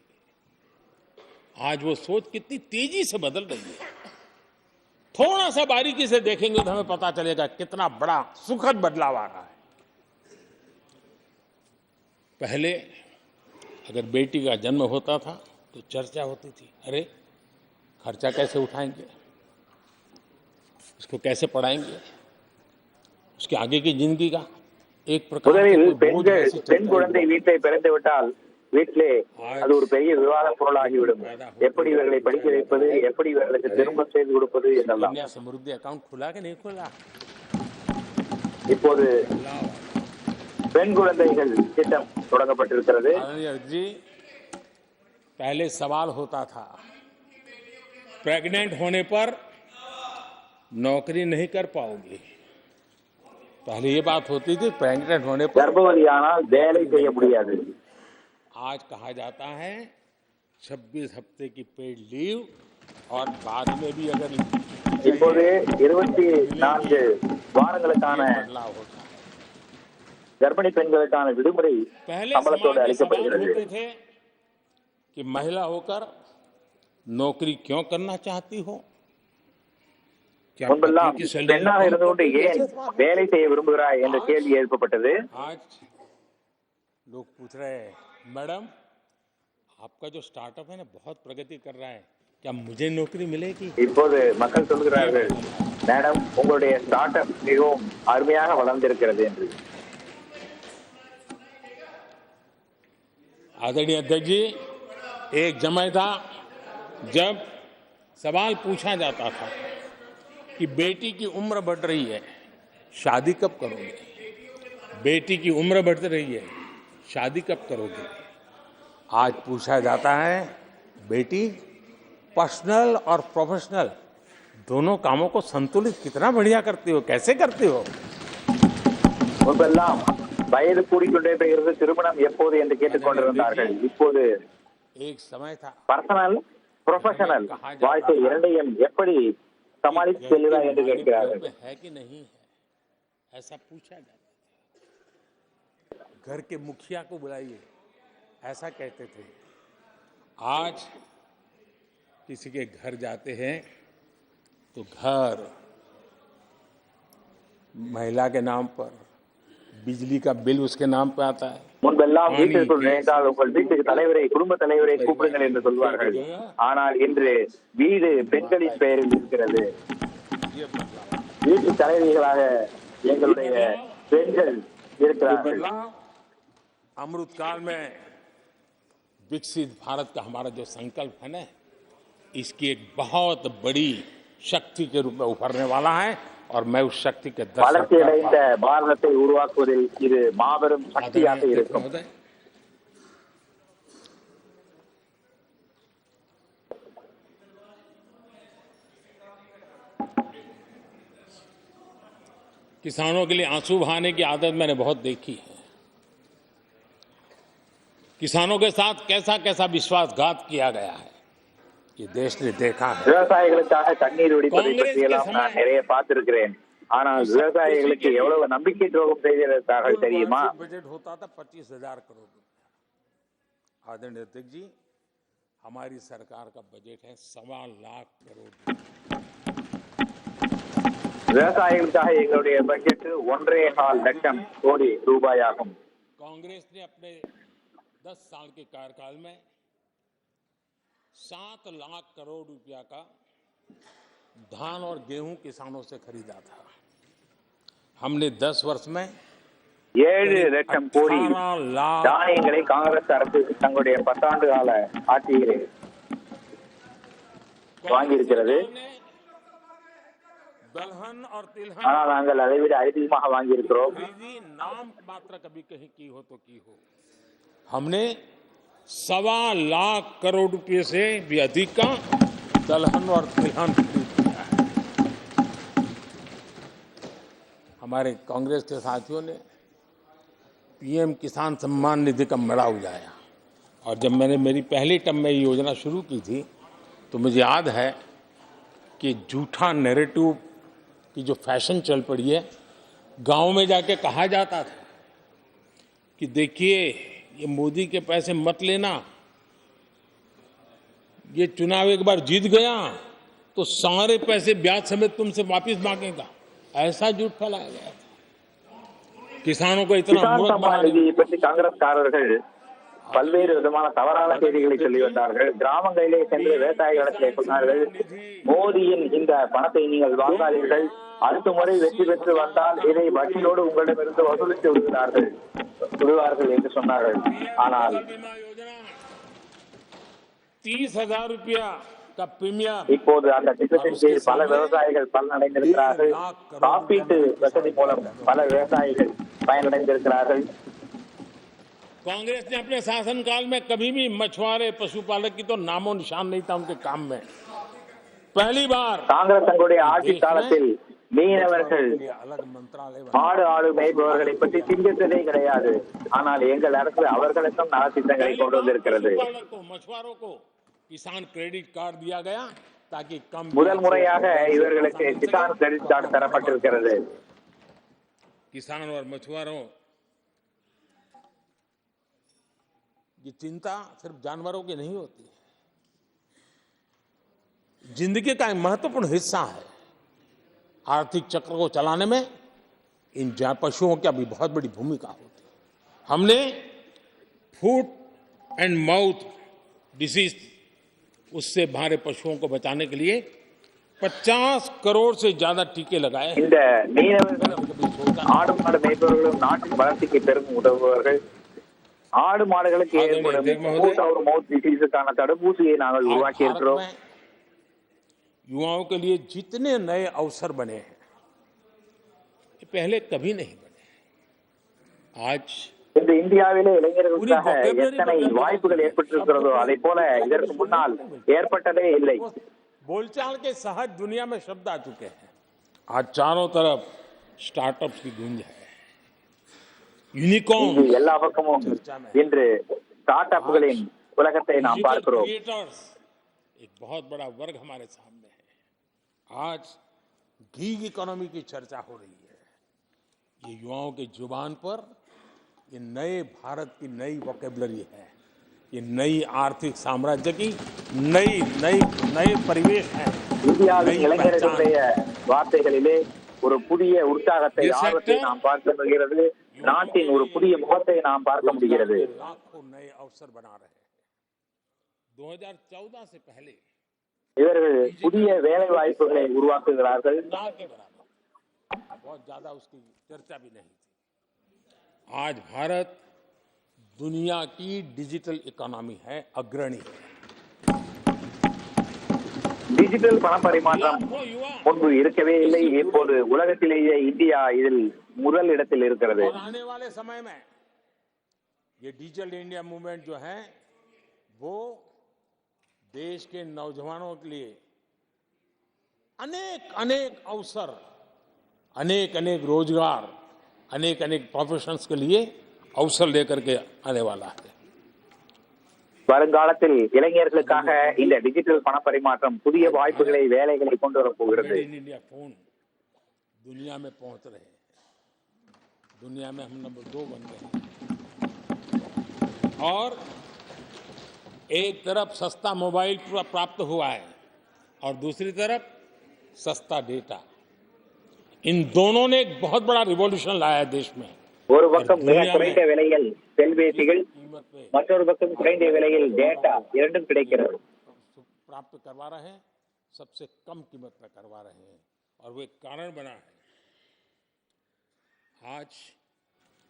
आज वो सोच कितनी तेजी से बदल रही है। थोड़ा सा बारीकी से देखेंगे तो हमें पता चलेगा कितना बड़ा सुखद बदलाव आ रहा है। पहले अगर बेटी का जन्म होता था तो चर्चा होती थी, अरे खर्चा कैसे उठाएंगे, उसको कैसे पढ़ाएंगे, उसके आगे की जिंदगी का एक प्रकार முதலில் பெண் குழந்தை வீட்டை பிறந்து விட்டால் வீட்டிலே அது ஒரு பெரிய விவாத பொருளாகிவிடும். எப்படி இவர்களை படிக்க வைப்பது, எப்படி இவர்களுக்கு திரும்ப செய்து கொடுப்பது என்றெல்லாம். कन्या समृद्धि अकाउंट खुला कि नहीं खुला? இப்போது பெண் குழந்தைகள் திட்டம் தொடங்கப்பட்டிருக்கிறது. आदरणीय जी, पहले सवाल होता था प्रेग्नेंट होने पर नौकरी नहीं कर पाओगे. पहले ये बात होती थी प्रेग्नेंट होने पर. கர்ப்பவதியானால் வேலை செய்ய முடியாது. आज कहा जाता है 26 हफ्ते की पेड लीव और बाद में भी अगर இப்போது 24 வாரங்களுக்கான बदलाव होता है. கர்ப்பிணி பெண்களுக்கான விடுமுறை पहले சம்பளத்தோடு समाज में सवाल அளிக்கப்படுகிறது. होते थे कि महिला होकर नौकरी क्यों करना चाहती हो? क्या முன்பெல்லாம் पति की सैलरी பெண்ணாக कम இருந்து கொண்டு करती ஏன் है? வேலை செய்ய விரும்புகிறாய் என்ற கேள்வி எழுப்பப்பட்டது. आज लोग पूछ रहे हैं मैडम आपका जो स्टार्टअप है ना बहुत प्रगति कर रहा है, क्या मुझे नौकरी मिलेगी? இப்போது மக்கள் சொல்கிறார்கள், மேடம் உங்களுடைய ஸ்டார்ட் அப் மிகவும் அருமையாக வளர்ந்திருக்கிறது என்று. आदरणीय अध्यक्ष जी, एक समय था जब सवाल पूछा जाता था कि बेटी की उम्र बढ़ रही है, शादी कब करोगे? बेटी की उम्र बढ़ रही है, शादी कब करोगे? आज पूछा जाता है बेटी पर्सनल और प्रोफेशनल दोनों कामों को संतुलित कितना बढ़िया करती हो, कैसे करती हो? முன்பெல்லாம் வயது கூடிக்கொண்டே போகிறது, திருமணம் எப்போது என்று கேட்டுக்கொண்டிருந்தார்கள். இப்போது एक समय था பர்சனல் ப்ரொஃபஷனல் வாழ்க்கை இரண்டையும் எப்படி சமாளித்து செல்கிறாய் என்று கேட்கிறார்கள். है कि नहीं है, ऐसा पूछा जाता था. घर के मुखिया को बुलाइए, ऐसा कहते थे. आज किसी के घर जाते हैं तो घर महिला के नाम पर, बिजली का बिल उसके नाम पे आता है. முன்பெல்லாம் வீட்டிற்குள் நினைத்தால் உங்கள் வீட்டுக்கு தலைவரை, குடும்ப தலைவரை கூப்பிடுங்கள் என்று சொல்வார்கள். ஆனால் இன்று வீடு பெண்களின் பெயரில் இருக்கிறது. ये बदलाव, வீட்டு தலைவிகளாக எங்களுடைய பெண்கள் ये இருக்கிறார்கள். बदलाव अमृत काल में विकसित भारत का हमारा जो संकल्प है ना, इसकी एक बहुत बड़ी शक्ति के रूप में उभरने वाला है और मैं उस शक्ति के வளர்ச்சியடைந்த பாரதத்தை உருவாக்குவதில் இது மாபெரும் சக்தியாக இருக்கும். महोदय, किसानों के लिए आंसू बहाने की आदत मैंने बहुत देखी है. किसानों के साथ कैसा कैसा विश्वासघात किया गया है, ये देश ने देखा है. விவசாயிகளுக்காக கண்ணீர் வெடிப்பதை பற்றியெல்லாம் நான் நிறைய பார்த்திருக்கிறேன். ஆனால் விவசாயிகளுக்கு எவ்வளவு நம்பிக்கை துரோகம் செய்திருக்கிறார்கள் தெரியுமா? बजट होता था 25,000 करोड़ रुपया. आदरणीय अध्यक्ष जी, हमारी सरकार का बजट है 1.25 लाख करोड़. விவசாயிகளுக்காக எங்களுடைய பட்ஜெட் 1.25 லட்சம் கோடி ரூபாய் ஆகும். कांग्रेस ने अपने 10 साल के कार्यकाल में 7 लाख करोड़ रुपया का धान और गेहूं किसानों से खरीदा था. हमने 10 वर्ष में 7 லட்சம் கோடி 18 लाख தானியங்களை காங்கிரஸ் அரசு தங்களுடைய 10 ஆண்டு கால ஆட்சியிலே வாங்கியிருக்கிறது. दलहन और तिलहन ஆனால் நாங்கள் அதை விட அதிகமாக வாங்கியிருக்கிறோம். खरीदी नाम मात्र कभी कहीं की हो तो की हो. हमने 1.25 लाख करोड़ रुपए से भी अधिक का दलहन और तिलहन खरीद किया है. हमारे कांग्रेस के साथियों ने पीएम किसान सम्मान निधि का मड़ा उजाया और जब मैंने मेरी पहली टर्म में ये योजना शुरू की थी तो मुझे याद है कि झूठा नैरेटिव की जो फैशन चल पड़ी है, गांव में जाके कहा जाता था कि देखिए ये मोदी के पैसे मत लेना, ये चुनाव एक बार जीत गया तो सारे पैसे ब्याज समेत तुमसे वापस मांगेगा. ऐसा झूठ फैलाया गया था. किसानों को इतना கிசான் मूर्ख சம்மான் बनाने நிதியை பற்றி காங்கிரஸ்காரர்கள் பல்வேறு விதமான தவறான செய்திகளை சொல்லி வந்தார்கள். கிராமங்களிலே சென்று விவசாயிகளிடத்திலே சொன்னார்கள், மோடியின் இந்த பணத்தை நீங்கள் வாங்காதீர்கள், அடுத்த முறை வெற்றி பெற்று வந்தால் இதை வட்டியோடு உங்களிடமிருந்து வசூலித்து விடுவார்கள் என்று சொன்னார்கள். ஆனால் बीमा योजना 30,000 रुपया का प्रीमियम இப்போது அந்த திட்டத்தின் கீழ் பல விவசாயிகள் பலனடைந்திருக்கிறார்கள். காப்பீட்டு வசதி மூலம் பல விவசாயிகள் பயனடைந்திருக்கிறார்கள். कांग्रेस ने अपने शासनकाल में कभी भी मछुआरे पशुपालक की तो नामो निशान नहीं था उनके काम में. पहली बार காங்கிரஸ் தங்களுடைய ஆட்சி காலத்தில் மீனவர்கள் अलग मंत्रालय ஆடு ஆடு மேய்ப்பவர்களை பற்றி சிந்தித்ததே கிடையாது. ஆனால் எங்கள் அரசு அவர்களுக்கும் நலத்திட்டங்களை கொண்டு வந்திருக்கிறது. मछुआरों को किसान क्रेडिट कार्ड दिया गया ताकि कम முதல் முறையாக இவர்களுக்கு கிசான் கிரெடிட் கார்டு தரப்பட்டிருக்கிறது. किसान और मछुआरों की चिंता सिर्फ जानवरों की नहीं होती है, जिंदगी का एक महत्वपूर्ण हिस्सा है. आर्थिक चक्र को चलाने में इन पशुओं की अभी बहुत बड़ी भूमिका होती है. हमने फूट एंड माउथ डिसीज उससे हमारे पशुओं को बचाने के लिए 50 करोड़ से ज्यादा टीके लगाए हैं. இந்த மீனவர்களும் ஆடு மாடு மேய்ப்பவர்களும் நாட்டின் வளர்ச்சிக்கு பெரும் உதவுபவர்கள். ஆடு மாடுகளுக்கு ஏற்படும் ஃபுட் और மவுத் டிசீஸுக்கான தடுப்பூசியை நாங்கள் உருவாக்கி இருக்கிறோம். युवाओं के लिए जितने नए अवसर बने हैं ये पहले कभी नहीं बने. आज இந்த இந்தியாவிலே இளைஞர்களுக்காக எத்தனை வாய்ப்புகள் ஏற்பட்டிருக்கிறதோ அதை போல இதற்கு முன்னால் ஏற்பட்டதே இல்லை. बोलचाल के सहज दुनिया में शब्द आ चुके हैं. आज चारों तरफ स्टार्टअप की गूंज है. यूनिकॉर्न இங்கு எல்லா பக்கமும் இன்று ஸ்டார்ட் அப்களின் உலகத்தை நாம் பார்க்கிறோம். क्रिएटर्स एक बहुत बड़ा वर्ग हमारे सामने है. आज गीग इकोनॉमी की चर्चा हो रही है. ये युवाओं के जुबान पर ये नए भारत की नई वोकेबलरी है. ये नई आर्थिक साम्राज्य की नए परिवेश है. இந்தியாவின் இளைஞர்களுடைய வார்த்தைகளிலே ஒரு புதிய உற்சாகத்தை ஆர்வத்தை நாம் பார்க்க முடிகிறது. நாட்டின் ஒரு புதிய முகத்தை நாம் பார்க்க முடிகிறது. लाखों नए अवसर बना रहे हैं. 2014 से पहले இவர்கள் புதிய வேலை வாய்ப்புகளை உருவாக்குகிறார்கள். ना के बराबर बहुत ज्यादा उसकी चर्चा भी नहीं थी. आज भारत दुनिया की डिजिटल इकोनॉमी है, अग्रणी है. டிஜிட்டல் பண பரிமாற்றம் लाखों युवा முன்பு இருக்கவே இல்லை. இப்போது உலகத்திலேயே இந்தியா இதில் முதல் இடத்தில் இருக்கிறது. और आने वाले समय में ये डिजिटल इंडिया मूवमेंट जो है वो देश के नौजवानों के लिए अनेक अवसर, अनेक रोजगार, अनेक प्रोफेशंस के लिए अवसर लेकर के आने वाला है. வருங்காலத்தில் இளைஞர்களுக்காக இந்த டிஜிட்டல் பண பரிமாற்றம் புதிய வாய்ப்புகளை வேலைகளை கொண்டு வரப் போகிறது. मेड इन इंडिया फोन दुनिया में पहुंच रहे हैं. दुनिया में हम नंबर 2 बन गए हैं. और एक तरफ सस्ता मोबाइल प्राप्त हुआ है और दूसरी तरफ सस्ता डेटा. इन दोनों ने एक बहुत बड़ा रिवॉल्यूशन लाया है देश में. ஒரு பக்கம் மிக குறைந்த விலையில் செல்பேசிகள், மற்றொரு பக்கம் குறைந்த விலையில் டேட்டா இரண்டும் கிடைக்கிறது. प्राप्त करवा रहे हैं, सबसे कम कीमत पर करवा रहे हैं और वो एक कारण बना है. आज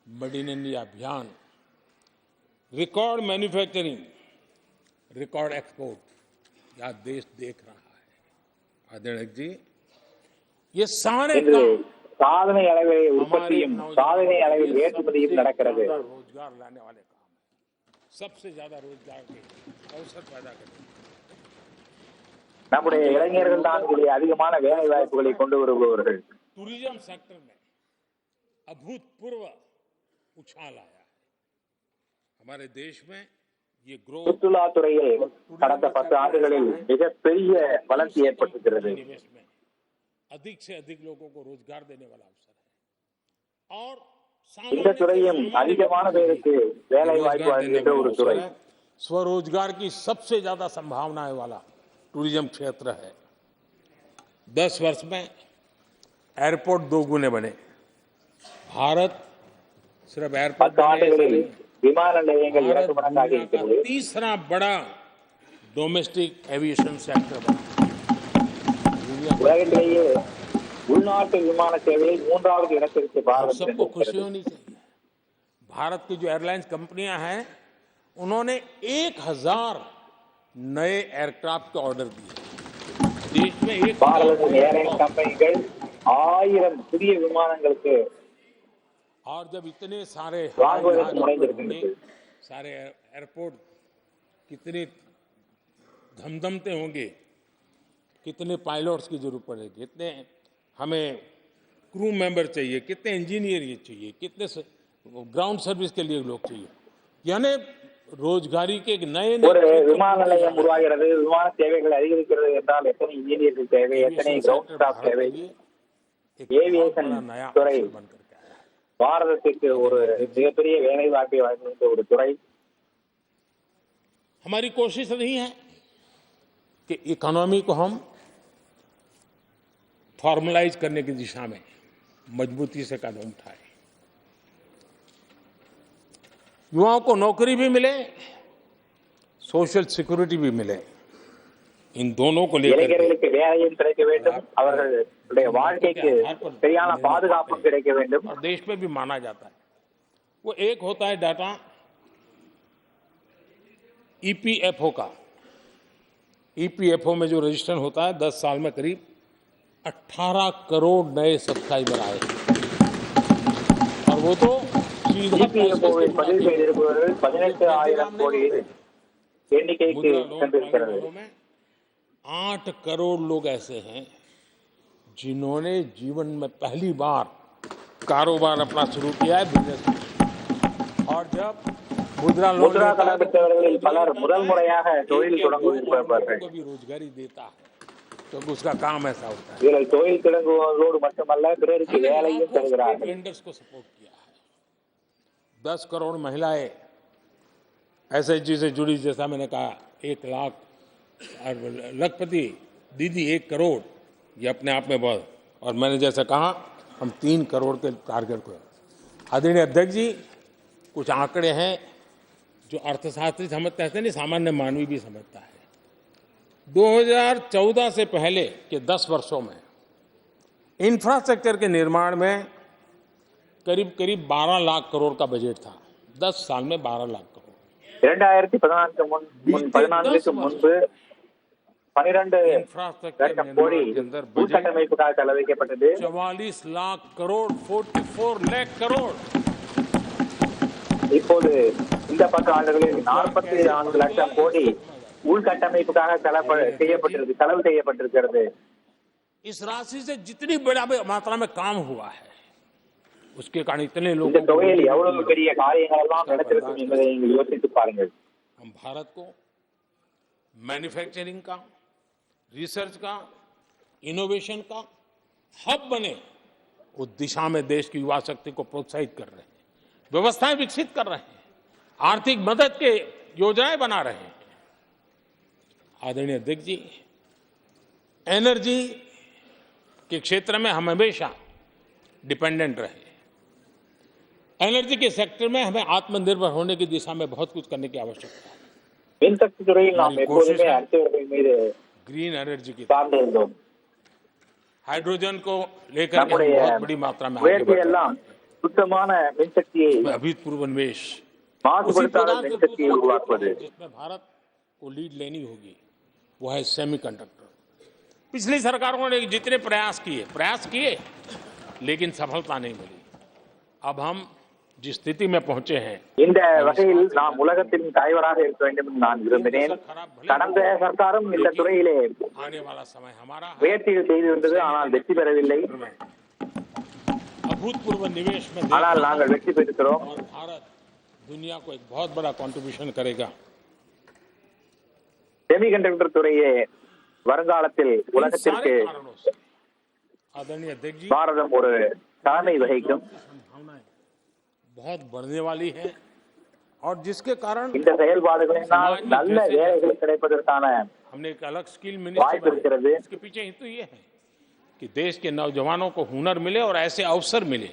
मेड इन इंडिया अभियान, रिकॉर्ड मैन्युफैक्चरिंग, रिकॉर्ड एक्सपोर्ट या देश देख रहा है. आदरणीय जी, ये सारे இன்று काम சாதனை அளவில் உற்பத்தியும் சாதனை அளவில் ஏற்றுமதியும் நடக்கிறது. रोजगार लाने वाले काम है. सबसे ज्यादा रोजगार के अवसर पैदा करेंगे. நம்முடைய இளைஞர்கள் தான் இதிலே அதிகமான வேலை வாய்ப்புகளை கொண்டு வருபவர்கள். टूरिज्म सेक्टर में अभूतपूर्व उछाल आया है. हमारे देश में ये ग्रोथ சுற்றுலா துறையில் கடந்த 10 ஆண்டுகளில் மிகப்பெரிய வளர்ச்சி ஏற்பட்டிருக்கிறது. निवेश में अधिक से अधिक लोगों को रोजगार देने वाला अवसर है. और இந்த துறையும் அதிகமான பேருக்கு வேலை வாய்ப்பு அளிக்கின்ற ஒரு துறை. स्वरोजगार की सबसे ज्यादा संभावनाएं वाला टूरिज्म क्षेत्र है. 10 वर्ष में एयरपोर्ट 2 गुने बने. भारत सिर्फ एयरपोर्ट 10 ஆண்டுகளில் விமான நிலையங்கள் भारत 2 மடங்காக दुनिया का இருக்கிறது. तीसरा बड़ा डोमेस्टिक एविएशन सेक्टर बना. உலகத்திலேயே உள்நாட்டு விமான சேவையில் 3வது இடத்திற்கு பாரதம் सबको खुशी இருக்கிறது. होनी चाहिए. भारत की जो एयरलाइंस कंपनियां हैं उन्होंने 1000 नए एयरक्राफ्ट के ऑर्डर दिए। देश में एक பாரத ஏர்லைன்ஸ் கம்பெனிகள் 1000 புதிய விமானங்களுக்கு और जब इतने सारे வாங்குவதற்கு हवाई முனைந்திருக்கின்றது. जहाज सारे एयरपोर्ट कितने धमधमते होंगे, कितने पायलट्स की जरूरत पड़ेगी, कितने हमें क्रू मेंबर चाहिए, कितने इंजीनियर ये चाहिए, कितने ग्राउंड सर्विस के लिए लोग चाहिए, यानी रोजगारी के एक नए ஒரு விமான நிலையம் உருவாகிறது, விமான சேவைகள் அதிகரிக்கிறது என்றால் எத்தனை இன்ஜினியர்கள் தேவை, எத்தனை கிரவுண்ட் ஸ்டாஃப் தேவை. ஏவியேஷன் துறை பாரதத்திற்கு ஒரு மிகப்பெரிய வேலை வாய்ப்பை வழங்குகின்ற ஒரு துறை. हमारी कोशिश नहीं है कि इकोनॉमी को हम फॉर्मलाइज करने की दिशा में मजबूती से कदम उठाए, युवाओं को नौकरी भी मिले, सोशल सिक्योरिटी भी मिले, इन दोनों को लेकर இளைஞர்களுக்கு வேலையும் கிடைக்க வேண்டும், அவர்களுடைய வாழ்க்கைக்கு சரியான பாதுகாப்பும் கிடைக்க வேண்டும். और देश में भी माना जाता है। वो एक होता है डाटा ईपीएफओ का। ईपीएफओ में जो रजिस्ट्रेशन होता है 10 साल में करीब 18 करोड़ नए सब्सक्राइबर आए, और वो तो सीधा இபிஎஃப்ஓவில் பதிவு செய்திருப்பவர்கள் 18,000 கோடி எண்ணிக்கைக்கு சென்றிருக்கிறது. 8 करोड़ लोग ऐसे हैं जिन्होंने जीवन में पहली बार कारोबार अपना शुरू किया है, बिजनेस। और जब मुद्रा लोन முத்ரா கடன் பெற்றவர்களில் பலர் முதல் முறையாக தொழில் தொடங்குவார்கள். को भी रोजगारी देता है, तो उसका काम ऐसा होता है। இவர்கள் தொழில் தொடங்குவதோடு மட்டுமல்ல, பிறருக்கு வேலையும் தருகிறார்கள். वेंडर्स को सपोर्ट किया है। 10 करोड़ महिलाएं एसएचजी से जुड़ी, जैसा मैंने कहा 1 लाख, और लखपति दीदी 1 करोड़, ये अपने आप में बहुत। और मैंने जैसा कहा हम 3 करोड़ के टारगेट को। आदरणीय अध्यक्ष जी, कुछ आंकड़े हैं जो अर्थशास्त्री समझते हैं, नहीं सामान्य मानवी भी समझता है। 2014 से पहले के 10 वर्षों में इंफ्रास्ट्रक्चर के निर्माण में करीब 12 लाख करोड़ का बजट था। 10 साल में 12 लाख करोड़। 2014 முன்பு 12 லட்சம் கோடி உள்கட்டமைப்புக்காக செலவழிக்கப்பட்டது. 44 लाख करोड़, 44 लाख करोड़। இப்போது இந்த 10 ஆண்டுகளில் 44 லட்சம் கோடி உள்கட்டமைப்புக்காக செலவு செய்யப்பட்டிருக்கிறது. इस राशि से जितनी बड़ा मात्रा में काम हुआ है, उसके कारण इतने लोग இந்த தொகையில் எவ்வளவு பெரிய காரியங்கள் எல்லாம் நடந்திருக்கும் என்பதை நீங்கள் யோசித்து பாருங்கள். हम भारत को मैन्युफैक्चरिंग का, रिसर्च का, इनोवेशन का हब बने, उस दिशा में देश की युवा शक्ति को प्रोत्साहित कर रहे हैं, व्यवस्थाएं विकसित कर रहे हैं, आर्थिक मदद के योजनाएं बना रहे हैं। आदरणीय अध्यक्ष जी, एनर्जी के क्षेत्र में हम हमेशा डिपेंडेंट रहे। एनर्जी के सेक्टर में हमें आत्मनिर्भर होने की दिशा में बहुत कुछ करने की आवश्यकता है। மின்சக்தி துறையில் நாம் எப்போதுமே அடுத்தவர்கள் மீது ग्रीन एनर्जी की சார்ந்திருந்தோம். हाइड्रोजन को लेकर के हम நம்முடைய बहुत बड़ी मात्रा में आगे முயற்சி बढ़ रहे எல்லாம் சுத்தமான மின்சக்தியை, हैं। अभूतपूर्व निवेश மாசுபடுத்தாத மின்சக்தியை உருவாக்குவது. जिसमें भारत को लीड लेनी होगी वो है सेमीकंडक्टर। पिछली सरकारों ने जितने प्रयास किए लेकिन सफलता नहीं मिली। अब हम जिस स्थिति में पहुंचे हैं, இந்த வகையில் நாம் உலகத்தின் தலைவராக இருக்க வேண்டும் என்று நான் விரும்பினேன். கடந்த சர்க்காரும் இந்த துறையிலே आने वाला समय हमारा है। முயற்சிகள் செய்து வந்தது, ஆனால் வெற்றி பெறவில்லை. अभूतपूर्व निवेश में ஆனால் நாங்கள் வெற்றி பெற்றிருக்கிறோம். और भारत दुनिया को एक बहुत बड़ा कंट्रीब्यूशन करेगा। செமிகண்டக்டர் துறையே வருங்காலத்தில் इन உலகத்திற்கு सारे कारणों से आदरणीय अध्यक्ष जी, பாரதம் ஒரு தலைமை வகிக்கும். संभावनाएं बहुत बढ़ने वाली है, और जिसके कारण இந்த செயல்பாடுகளினால் நல்ல வேலைகள் கிடைப்பதற்கான हमने एक अलग स्किल வாய்ப்பு मिनिस्ट्री இருக்கிறது. इसके पीछे हेतु ये है कि देश के नौजवानों को हुनर मिले और ऐसे अवसर मिले,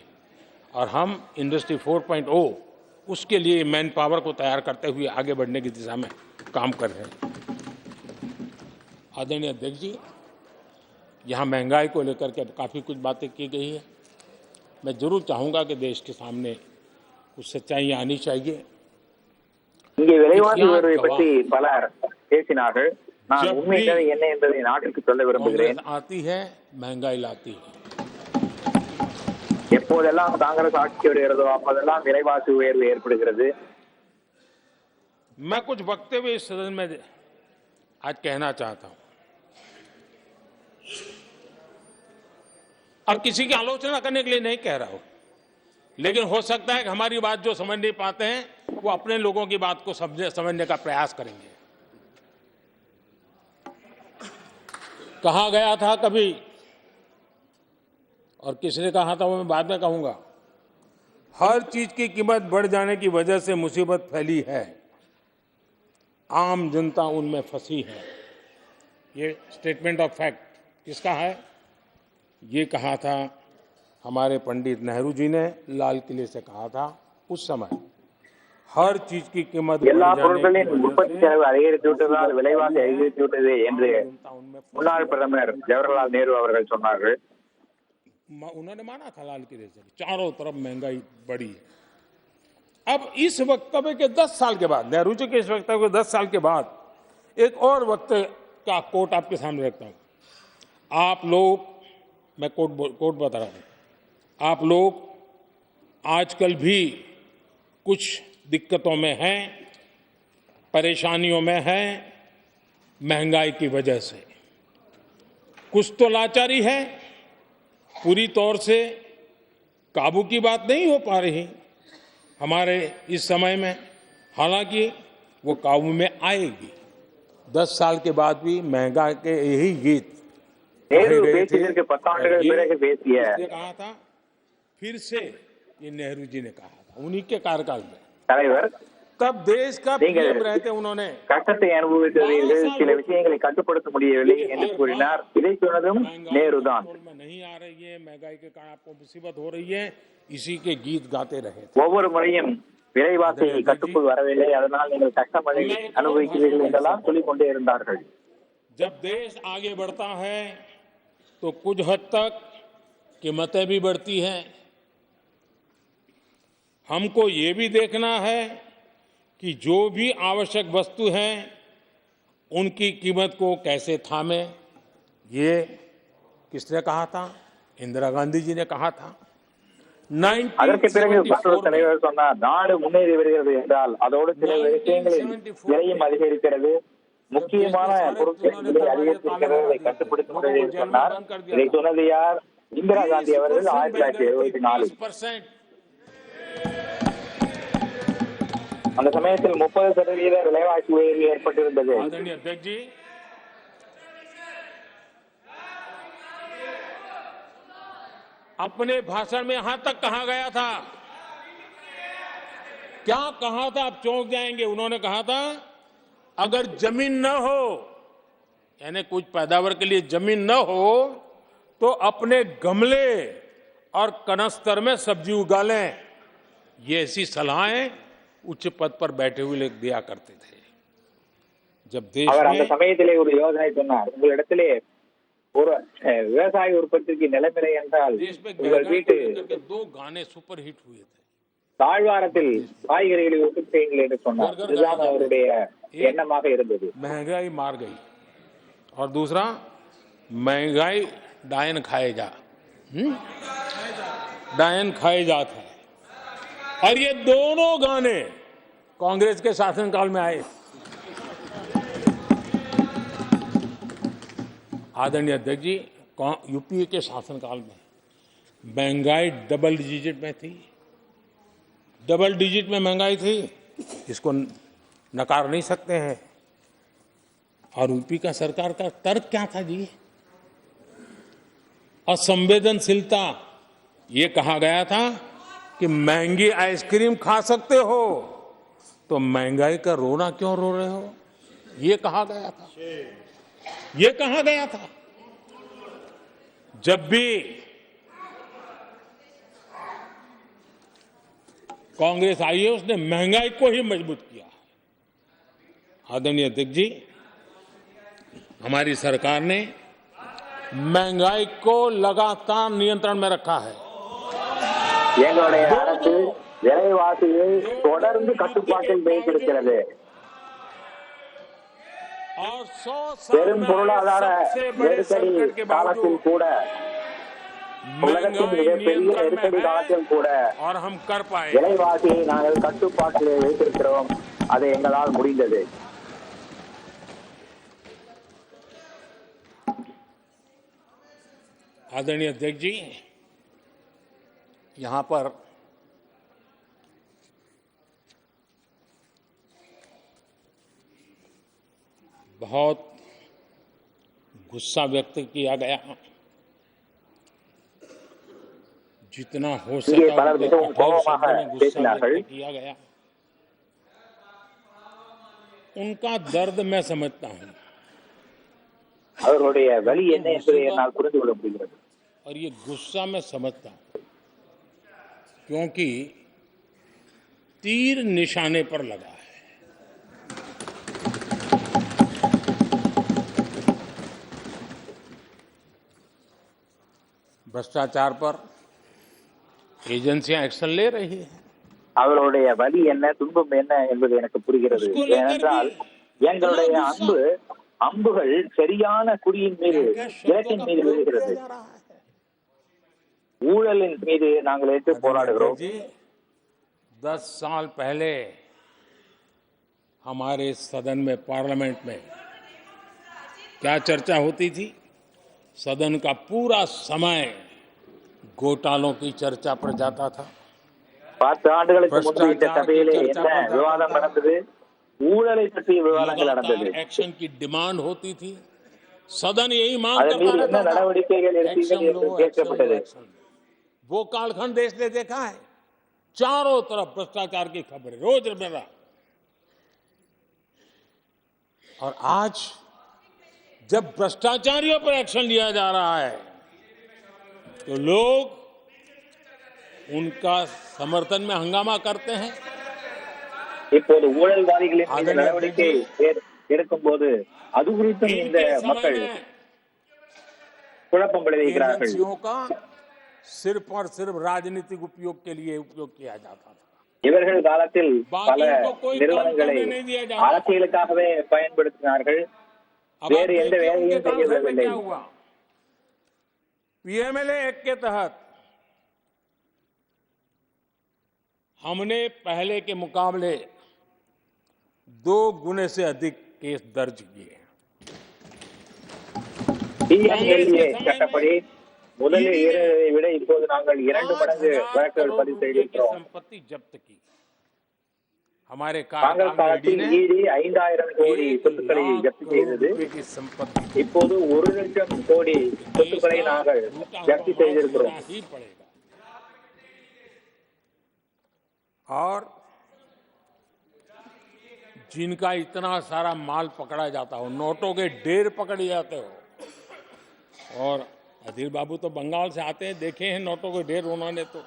और हम इंडस्ट्री 4.0 उसके लिए मैन पावर को तैयार करते हुए आगे बढ़ने की दिशा में काम कर रहे हैं। आदरणीय अध्यक्ष जी, यहाँ महंगाई को लेकर के काफ़ी कुछ बातें की गई है। मैं जरूर चाहूँगा कि देश के सामने कुछ सच्चाइयाँ आनी चाहिए। இங்கே விலைவாசி உயர்வை பற்றி பலர் பேசினார்கள். நான் जब உண்மை भी கதை என்ன என்பதை நாட்டிற்கு சொல்ல விரும்புகிறேன். कांग्रेस आती है महंगाई लाती है। எப்போதெல்லாம் காங்கிரஸ் ஆட்சி வருகிறதோ அப்போதெல்லாம் விலைவாசி உயர்வு ஏற்படுகிறது. मैं कुछ वक्तव्य इस सदन में आज कहना चाहता हूं और किसी की आलोचना करने के लिए नहीं कह रहा हूं, लेकिन हो सकता है कि हमारी बात जो समझ नहीं पाते हैं वो अपने लोगों की बात को समझने का प्रयास करेंगे। कहा गया था कभी और किसने कहा था वो मैं बाद में कहूंगा, हर चीज की कीमत बढ़ जाने की वजह से मुसीबत फैली है, आम जनता उनमें फंसी है। ये स्टेटमेंट ऑफ फैक्ट किसका है? ये कहा था हमारे पंडित नेहरू जी ने, लाल किले से कहा था उस समय। हर चीज की कीमत எல்லா பொருட்களின் உற்பத்தி செலவு அதிகரித்து விட்டதால் விலைவாசி அதிகரித்து விட்டது என்று முன்னாள் பிரதமர் ஜவஹர்லால் நேரு அவர்கள் சொன்னார்கள். उन्होंने माना था लाल किले से, चारों तरफ महंगाई बढ़ी है। अब इस वक्तव्य के 10 साल के बाद, नेहरू जी के इस वक्तव्य के 10 साल के बाद एक और वक्तव्य का कोट आपके सामने रखता हूं। आप लोग, मैं कोट बता रहा हूं, आप लोग आजकल भी कुछ दिक्कतों में हैं, परेशानियों में हैं, महंगाई की वजह से। कुछ तो लाचारी है, पूरी तौर से काबू की बात नहीं हो पा रही हमारे इस समय में, हालांकि वो काबू में आएगी। 10 साल के बाद भी महंगाई के यही गीत நேரு பேசியதற்கு 10 ஆண்டுகள் பிறகு பேசிய कहा था, फिर से ये नेहरू जी ने कहा था उन्हीं के कार्यकाल में। தலைவர், तब देश का पीएम रहते उन्होंने கஷ்டத்தை அனுபவித்தவர்கள் சில விஷயங்களை கட்டுப்படுத்த முடியவில்லை என்று கூறினார். இதை சொன்னதும் நேரு தான். में नहीं आ रही है, महंगाई के कारण आपको मुसीबत हो रही है, इसी के गीत गाते रहे। ஒவ்வொரு முறையும் விலைவாசி கட்டுக்குள் வரவில்லை, அதனால் நீங்கள் கஷ்டம் அனுபவிக்கிறீர்கள் என்றெல்லாம் சொல்லிக் கொண்டே இருந்தார்கள். जब देश आगे बढ़ता है तो कुछ हद तक कीमतें भी बढ़ती हैं। हमको ये भी देखना है कि जो भी आवश्यक वस्तु हैं उनकी कीमत को कैसे थामे। ये किसने कहा था? इंदिरा गांधी जी ने कहा था। அதற்கு பிறகு மற்றொரு தலைவர் சொன்னார், நாடு முன்னேறி வருகிறது என்றால் அதோடு சில விஷயங்களில் விலையும் அதிகரிக்கிறது, முக்கியமான பொருட்களின் விலை அதிகரித்திருக்கிறதை கட்டுப்படுத்த முடியாது என்று சொன்னார். இதை சொன்னது யார்? இந்திரா காந்தி அவர்கள் 1974. அந்த சமயத்தில் 30% விலைவாசி உயர்வு ஏற்பட்டிருந்தது. अपने भाषण में यहां तक कहा गया था, क्या कहा था आप चौंक जाएंगे। उन्होंने कहा था अगर जमीन न हो, यानी कुछ पैदावार के लिए जमीन न हो, तो अपने गमले और कनस्तर में सब्जी उगा लें। ये ऐसी सलाहें उच्च पद पर बैठे हुए लोग दिया करते थे। जब देश அவர் அந்த சமயத்திலே ஒரு யோசனை சொன்னார், உங்களிடத்திலே ஒரு விவசாய உற்பத்திக்கு நிலமில்லை என்றால் உங்கள் வீட்டு 2 गाने सुपर हिट हुए थे। தாழ்வாரத்தில் காய்கறிகளை உற்பத்தி செய்யுங்கள் என்று சொன்னார். இதுதான் அவருடைய எண்ணமாக இருந்தது. महंगाई मार गई और दूसरा महंगाई डायन खाए जा, डायन खाए जा था। और ये दोनों गाने कांग्रेस के शासनकाल में आए। आदरणीय अध्यक्ष जी, यूपीए के शासनकाल में महंगाई डबल डिजिट में थी, डबल डिजिट में महंगाई थी, इसको नकार नहीं सकते हैं। और यूपी का सरकार का तर्क क्या था जी? असंवेदनशीलता। ये कहा गया था कि महंगी आइसक्रीम खा सकते हो तो महंगाई का रोना क्यों रो रहे हो, ये कहा गया था। ये कहा गया था। जब भी कांग्रेस आई है उसने महंगाई को ही मजबूत किया। आदरणीय अध्यक्ष जी, हमारी सरकार ने महंगाई को लगातार नियंत्रण में रखा है। எங்களுடைய அரசு விலைவாசியை தொடர்ந்து கட்டுப்பாட்டில் வைத்திருக்கிறது. और 100 साल பெரும் में பொருளாதார सबसे बड़े நெருக்கடி संकट के காலத்தில் बावजूद கூட உலகத்தின் महंगाई மிகப்பெரிய नियंत्रण நெருக்கடி में है காலத்தில் கூட और हम कर पाए। விலைவாசியை நாங்கள் கட்டுப்பாட்டிலே வைத்திருக்கிறோம். அது எங்களால் முடிந்தது. आदरणीय अध्यक्ष जी, यहाँ पर बहुत गुस्सा व्यक्त किया गया। जितना हो இங்கே सका பலர் उतने மிகவும் कठोर கோபமாக शब्दों में गुस्सा பேசினார்கள். व्यक्त किया गया। उनका दर्द मैं समझता हूं அவர்களுடைய வலி என்ன என்பதை என்னால் புரிந்து கொள்ள முடிகிறது. और ये गुस्सा मैं समझता हूं क्योंकि तीर निशाने पर लगा है। भ्रष्टाचार पर एजेंसियां एक्शन ले रही है। அவர்களுடைய வலி என்ன துன்பம் என்ன என்பது எனக்கு புரிகிறது. ஏனென்றால் எங்களுடைய அம்புகள் சரியான குறியின் மீது இலக்கின் மீது விழுகிறது. ஊழலின் மீது நாங்கள் எடுத்து போராடுகிறோம். 10 साल पहले हमारे सदन में पार्लियामेंट में क्या चर्चा होती थी? सदन का पूरा समय घोटालों की चर्चा पर जाता था। 10 ஆண்டுகளுக்கு முன்பு இந்த சபையிலே என்ன விவாதம் நடந்தது? ஊழலை பற்றிய விவாதங்கள் நடந்தது. एक्शन की डिमांड होती थी। सदन यही मांग அதன் மீது करता என்ன रहता था। நடவடிக்கைகள் எடுத்தீர்கள் என்று கேட்கப்பட்டது. वो कालखंड देश ने देखा है। चारों तरफ भ्रष्टाचार की खबरें रोज मेरा। और आज जब भ्रष्टाचारियों पर एक्शन लिया जा रहा है तो लोग उनका समर्थन में हंगामा करते हैं। இப்போது ஊழல்வாதிகளின் மீது நடவடிக்கை எடுக்கும் போது அது குறித்தும் இந்த மக்கள் குழப்பம் விளைவிக்கிறார்கள். एजेंसियों का सिर्फ और सिर्फ राजनीतिक उपयोग के लिए उपयोग किया जाता था। இவர்கள் காலத்தில் பல நிறுவனங்களை அரசியலுக்காகவே பயன்படுத்தினார்கள். வேறு எந்த வேலையும் செய்யவில்லை. पीएमएलए एक्ट के तहत हमने पहले के मुकाबले 2 गुने से अधिक केस दर्ज किए। PMLA சட்டப்படி முதலில் இருந்ததை விட இப்போது நாங்கள் 2 மடங்கு வழக்குகள் பதிவு செய்திருக்கிறோம். संपत्ति जब्त की। हमारे காங்கிரஸ் காலத்தில் ஈடி 5000 கோடி சொத்துக்களை ஜப்தி செய்தது. இப்போது 1 லட்சம் கோடி சொத்துக்களை நாங்கள் ஜப்தி செய்திருக்கிறோம். और जिनका इतना सारा माल पकड़ा जाता हो, नोटों के ढेर पकड़े जाते हो। और अधीर बाबू तो बंगाल से आते हैं, देखे हैं नोटों के ढेर उन्होंने तो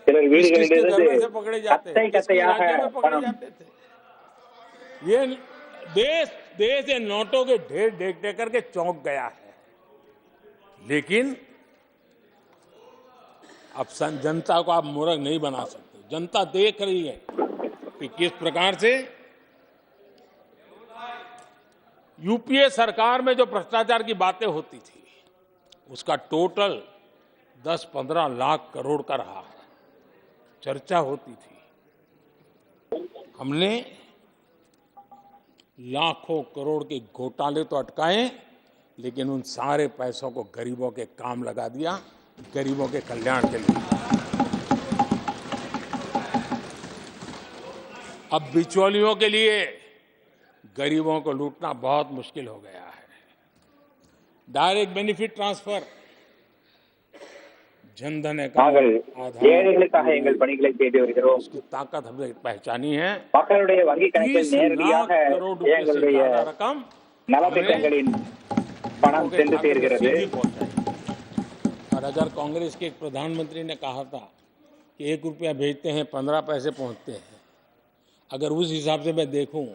சிலர் வீடுகளிலிருந்து से पकड़े जाते கத்தை கத்தையாக पकड़े जाते थे। ये देश ये नोटों के ढेर देख देख करके चौंक गया है। लेकिन अब जनता को आप मूर्ख नहीं बना सकते। जनता देख रही है कि किस प्रकार से यूपीए सरकार में जो भ्रष्टाचार की बातें होती थी उसका टोटल 10-15 लाख करोड़ का रहा है। चर्चा होती थी। हमने लाखों करोड़ के घोटाले तो अटकाए, लेकिन उन सारे पैसों को गरीबों के काम लगा दिया, गरीबों के कल्याण के लिए। अब बिचौलियों के लिए गरीबों को लूटना बहुत मुश्किल हो गया है। डायरेक्ट बेनिफिट ट्रांसफर, जनधन நாங்கள் अकाउंट ஏழைகளுக்காக எங்கள் பணிகளை செய்து வருகிறோம். उसकी ताकत हमने पहचानी है। மக்களுடைய வங்கி கணக்கில் 30 நேரடியாக लाख करोड़ रुपए से எங்களுடைய ज्यादा रकम நலத்திட்டங்களின் பணம் சென்று சேர்கிறது. सीधी पहुंचाई। और अगर कांग्रेस के एक प्रधानमंत्री ने कहा था कि 1 रुपया भेजते हैं 15 पैसे पहुंचते हैं, अगर उस हिसाब से मैं देखूं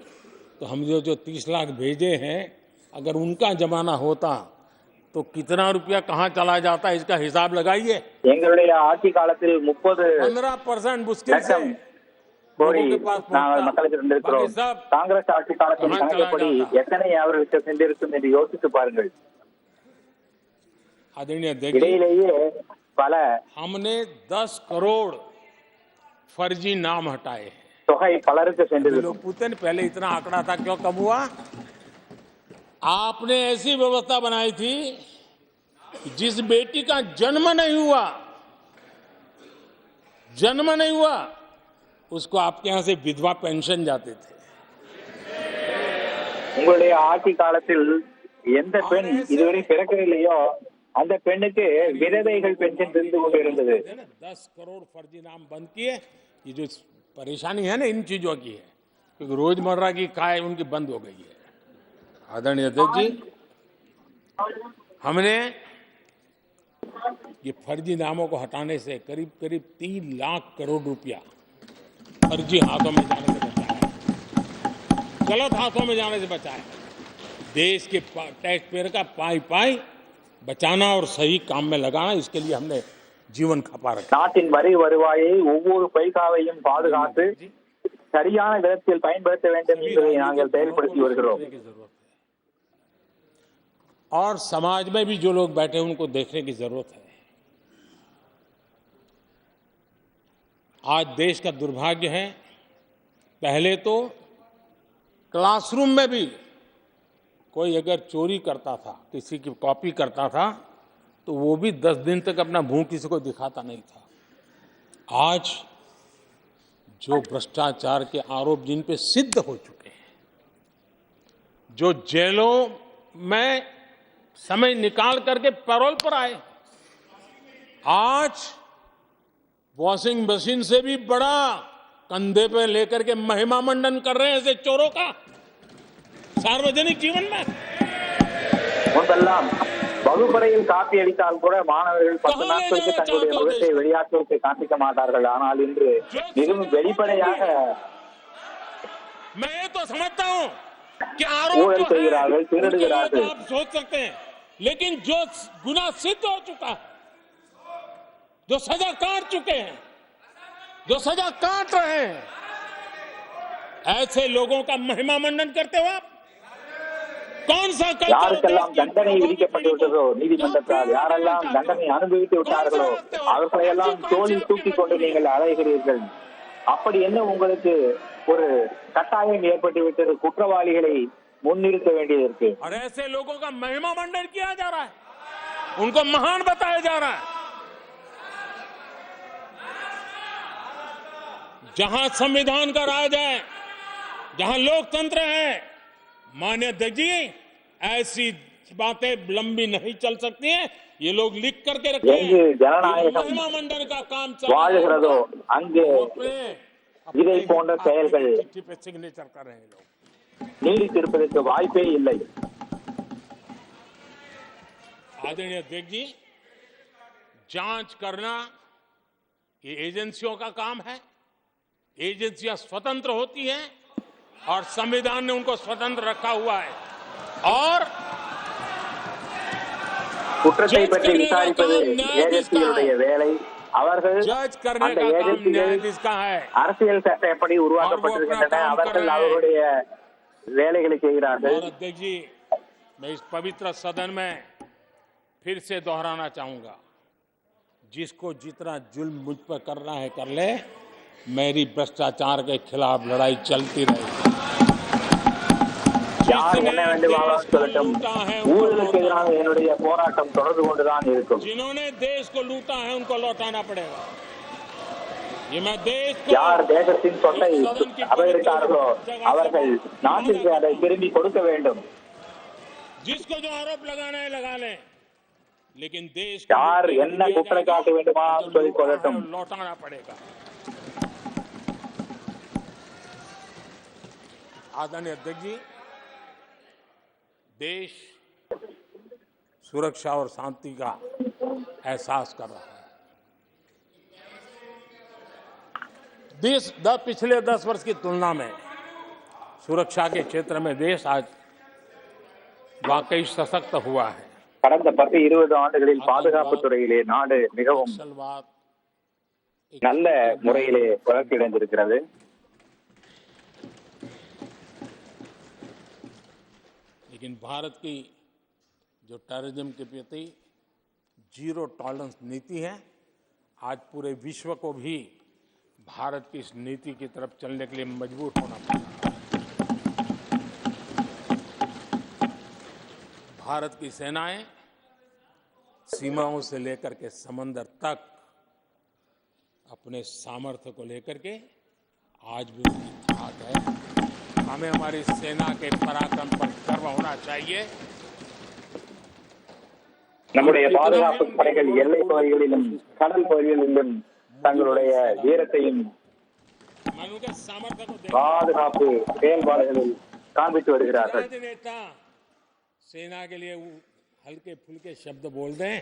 तो हम जो 30 लाख भेजे हैं, अगर उनका जमाना होता तो कितना रुपया कहां चला जाता, इसका हिसाब लगाइए। எங்களுடைய ஆட்சி காலத்தில் 30 15% मुश्किल से கோரி लोगों के पास நாங்கள் पहुंचता। மக்களுக்கு தந்திருக்கிறோம். बाकी सब காங்கிரஸ் ஆட்சி காலத்தில் कहाँ चला கணக்குப்படி जाता? எத்தனை அவர்களுக்கு சென்றிருக்கும் என்று யோசித்து பாருங்கள். आदरणीय अध्यक्ष जी, இடையிலேயே பல हमने 10 करोड़ फर्जी नाम हटाए हैं। தொகை பலருக்கு अभी சென்றிருக்கும். लोग पूछते हैं पहले इतना आंकड़ा था, क्यों कम हुआ? आपने ऐसी व्यवस्था बनाई थी कि जिस बेटी का जन्म नहीं हुआ उसको आपके यहां से विधवा पेंशन जाते थे। உங்களுடைய ஆட்சி காலத்தில் எந்த பெண் இதுவரை பிறக்கவில்லையோ அந்த பெண்ணுக்கு விதவைகள் பென்ஷன் இருந்து கொண்டிருந்தது. 10 करोड़ फर्जी नाम बंद किए। ये जो परेशानी है ना इन चीजों की है, क्योंकि रोजमर्रा की काय उनकी बंद हो गई है। आदरणीय अध्यक्ष जी, हमने ये फर्जी नामों को हटाने से करीब करीब 3 लाख करोड़ रुपया फर्जी हाथों में जाने से बचाया, गलत हाथों में जाने से बचाया। देश के टैक्स पेयर का पाई बचाना और सही काम में लगाना, इसके लिए हमने जीवन खपा रखा। நாட்டின் வரி வருவாயை ஒவ்வொரு பைசாவையும் பாதுகாத்து சரியான விதத்தில் பயன்படுத்த வேண்டும் என்பதை நாங்கள் செயல்படுத்தி வருகிறோம். और समाज में भी जो लोग बैठे हैं उनको देखने की जरूरत है। आज देश का दुर्भाग्य है, पहले तो क्लासरूम में भी कोई अगर चोरी करता था, किसी की कॉपी करता था, तो वो भी 10 दिन तक अपना मुंह किसी को दिखाता नहीं था। आज जो भ्रष्टाचार के आरोप जिन पे सिद्ध हो चुके हैं, जो जेलों में समय निकाल करके पैरोल पर आए, आज वॉशिंग मशीन से भी बड़ा कंधे पे लेकर के महिमा मंडन कर रहे हैं ऐसे चोरों का सार्वजनिक जीवन में। முன்பெல்லாம் வகுப்பறையில் காப்பி அடித்தால் கூட மாணவர்கள் 10 நாட்களுக்கு தங்களுடைய முகத்தை வெளியாட்களுக்கு காண்பிக்க மாட்டார்கள். ஆனால் இன்று மிகவும் வெளிப்படையாக मैं ये तो समझता हूं कि आरोप ஊழல் जो है, செய்கிறார்கள், उसके लिए திருடுகிறார்கள். तो आप सोच सकते हैं, लेकिन जो गुना सिद्ध हो चुका है, जो सजा काट चुके हैं, जो सजा काट रहे हैं, ऐसे लोगों का महिमा मंडन करते हो आप? कौन सा कल्चर யாருக்கெல்லாம் தண்டனை விதிக்கப்பட்டு விட்டதோ நீதிமன்றத்தால், யாரெல்லாம் தண்டனை அனுபவித்து விட்டார்களோ அவர்களையெல்லாம் தோளில் தூக்கி கொண்டு நீங்கள் அலைகிறீர்கள். அப்படி என்ன உங்களுக்கு ஒரு கட்டாயம் ஏற்பட்டு விட்டது குற்றவாளிகளை முன்னிறுத்த வேண்டியதற்கு? और ऐसे लोगों का महिमा मंडन किया जा रहा है, उनको महान बताया जा रहा है। जहां संविधान का राज है, जहां लोकतंत्र है, माननीय अध्यक्ष जी, ऐसी बातें लंबी नहीं चल सकती हैं। ये लोग लिख करके रखे எங்கு ஜனநாயகம் महिमा मंडन का काम வாழ்கிறதோ அங்கே இதை போன்ற செயல்கள் चिट्ठी पे सिग्नेचर कर रहे हैं लोग। நீடித்திருப்பதற்கு வாய்ப்பே இல்லை. आदरणीय अध्यक्ष जी, जांच करना ये एजेंसियों का काम है। एजेंसियां स्वतंत्र होती हैं और संविधान ने उनको स्वतंत्र रखा हुआ है। और குற்றத்தை பற்றி விசாரிப்பது ஏஜென்சிகளுடைய வேலை. அவர்கள் जज करने அந்த का काम ஏஜென்சிகள் न्यायाधीश का है। அரசியல் சட்டப்படி உருவாக்கப்பட்டிருக்கின்றன. அவர்கள் அவர்களுடைய வேலைகளை செய்கிறார்கள். और अध्यक्ष जी, मैं इस पवित्र सदन में फिर से दोहराना चाहूंगा, जिसको जितना जुल्म मुझ पर करना है कर ले, मेरी भ्रष्टाचार के खिलाफ लड़ाई चलती रहेगी। யார் என்ன வேண்டுமானாலும் சொல்லட்டும், ஊழலுக்கு எதிராக என்னுடைய போராட்டம் தொடர்ந்து கொண்டுதான் இருக்கும். जिन्होंने देश को लूटा है उनको लौटाना पड़ेगा। ये मैं देश को யார் தேசத்தின் சொத்தை அபகரித்தார்களோ அவர்கள் நாட்டிற்கு அதை திரும்பி கொடுக்க வேண்டும். जिसको जो आरोप लगाना है लगा लें, लेकिन देश को யார் लूटने என்ன दिया குற்றச்சாட்டு जाएगा, வேண்டுமானாலும் जो சொல்லிக் लूटा है, கொள்ளட்டும். लौटाना पड़ेगा। आदरणीय अध्यक्ष जी, देश सुरक्षा और शांति का एहसास कर रहा है। पिछले 10 वर्ष की तुलना में सुरक्षा के क्षेत्र में देश आज वाकई सशक्त हुआ है। கடந்த 10-20 ஆண்டுகளில் பாதுகாப்பு துறையிலே நாடு மிகவும் नक्सलवाद நல்ல முறையிலே வளர்ச்சியடைந்திருக்கிறது. लेकिन भारत की जो टेररिज्म के प्रति जीरो टॉलरेंस नीति है, आज पूरे विश्व को भी भारत की इस नीति की तरफ चलने के लिए मजबूर होना पड़ा। भारत की सेनाएं सीमाओं से लेकर के समंदर तक अपने सामर्थ्य को लेकर के आज भी उनकी ठाक है। हमें हमारी सेना के पराक्रम पर गर्व होना चाहिए। நம்முடைய பாதுகாப்பு படைகள் எல்லை பகுதிகளிலும் கடல் பகுதிகளிலும் தங்களுடைய வீரத்தையும் उनके सामर्थ्य को பாதுகாப்பு செயல்பாடுகளில் காண்பித்து வருகிறார்கள்। नेता सेना के लिए वो हल्के फुल्के शब्द बोल दें,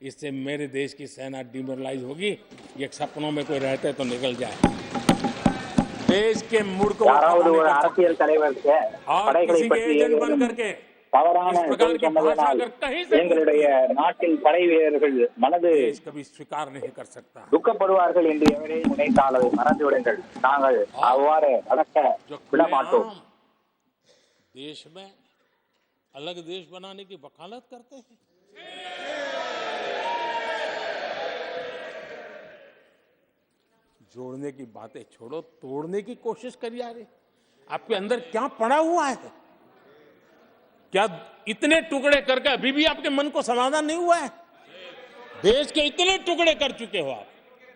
इससे मेरे देश की सेना डिमोरलाइज होगी। ये सपनों में कोई रहते तो निकल जाए। देश के मूड को யாராவது ஒரு அரசியல் தலைவர் और படைகளை किसी के பற்றி एजेंट बन करके தவறான इस प्रकार की भाषा अगर कहीं से எங்களுடைய நாட்டின் படை வீரர்கள் மனது देश कभी स्वीकार नहीं कर सकता। துக்கப்படுவார்கள் என்று எவரையும் நினைத்தால் அதை மறந்து விடுங்கள்। நாங்கள் அவ்வாறு நடக்க जो விட மாட்டோம்। खुलेआम देश में अलग देश बनाने की वकालत करते हैं। जोड़ने की बातें छोड़ो, तोड़ने की कोशिश करिए। अरे आपके अंदर क्या पड़ा हुआ है? क्या इतने टुकड़े करके अभी भी आपके मन को समाधान नहीं हुआ है? देश के इतने टुकड़े कर चुके हो आप,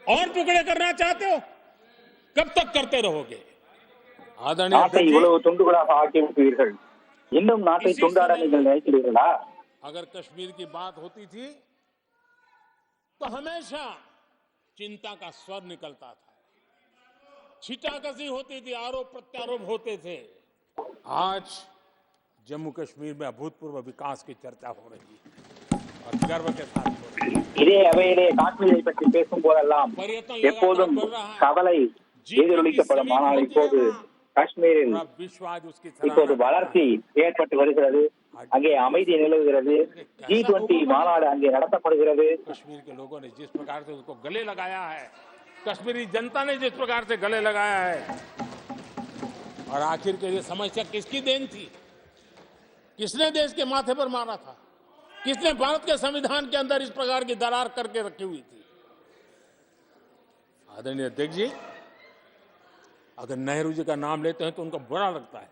और टुकड़े करना चाहते हो? कब तक करते रहोगे? आदरणीय நாட்டை अध्यक्ष जी, இவ்வளவு துண்டுகளாக ஆக்கி விட்டீர்கள், இன்னும் நாட்டை துண்டாட நீங்கள் நினைக்கிறீர்களா? अगर कश्मीर की बात होती थी तो हमेशा चिंता का स्वर निकलता था, छिटाकशी होती थी, आरोप प्रत्यारोप होते थे। आज जम्मू कश्मीर में अभूतपूर्व विकास की चर्चा हो रही है और गर्व के साथ हो रही है। இதே அவையிலே காஷ்மீரை பற்றி பேசும் போதெல்லாம் पर्यटन எப்போதும் लगातार बढ़ रहा है। கவலை எதிரொலிக்கப்படும்। ஆனால் இப்போது காஷ்மீரில் पूरा विश्व आज उसकी இப்போது सराहना வளர்ச்சி ஏற்பட்டு வருகிறது। அங்கே அமைதி நிலவுகிறது। G20 மாநாடு அங்கே நடத்தப்படுகிறது। कश्मीर के लोगों ने जिस प्रकार से उसको गले लगाया है, कश्मीरी जनता ने जिस प्रकार से गले लगाया है, और आखिर के ये समस्या किसकी देन थी? किसने देश के माथे पर मारा था? किसने भारत के संविधान के अंदर इस प्रकार की दरार करके रखी हुई थी? आदरणीय अध्यक्ष जी, अगर नेहरू जी का नाम लेते हैं तो उनको बुरा लगता है,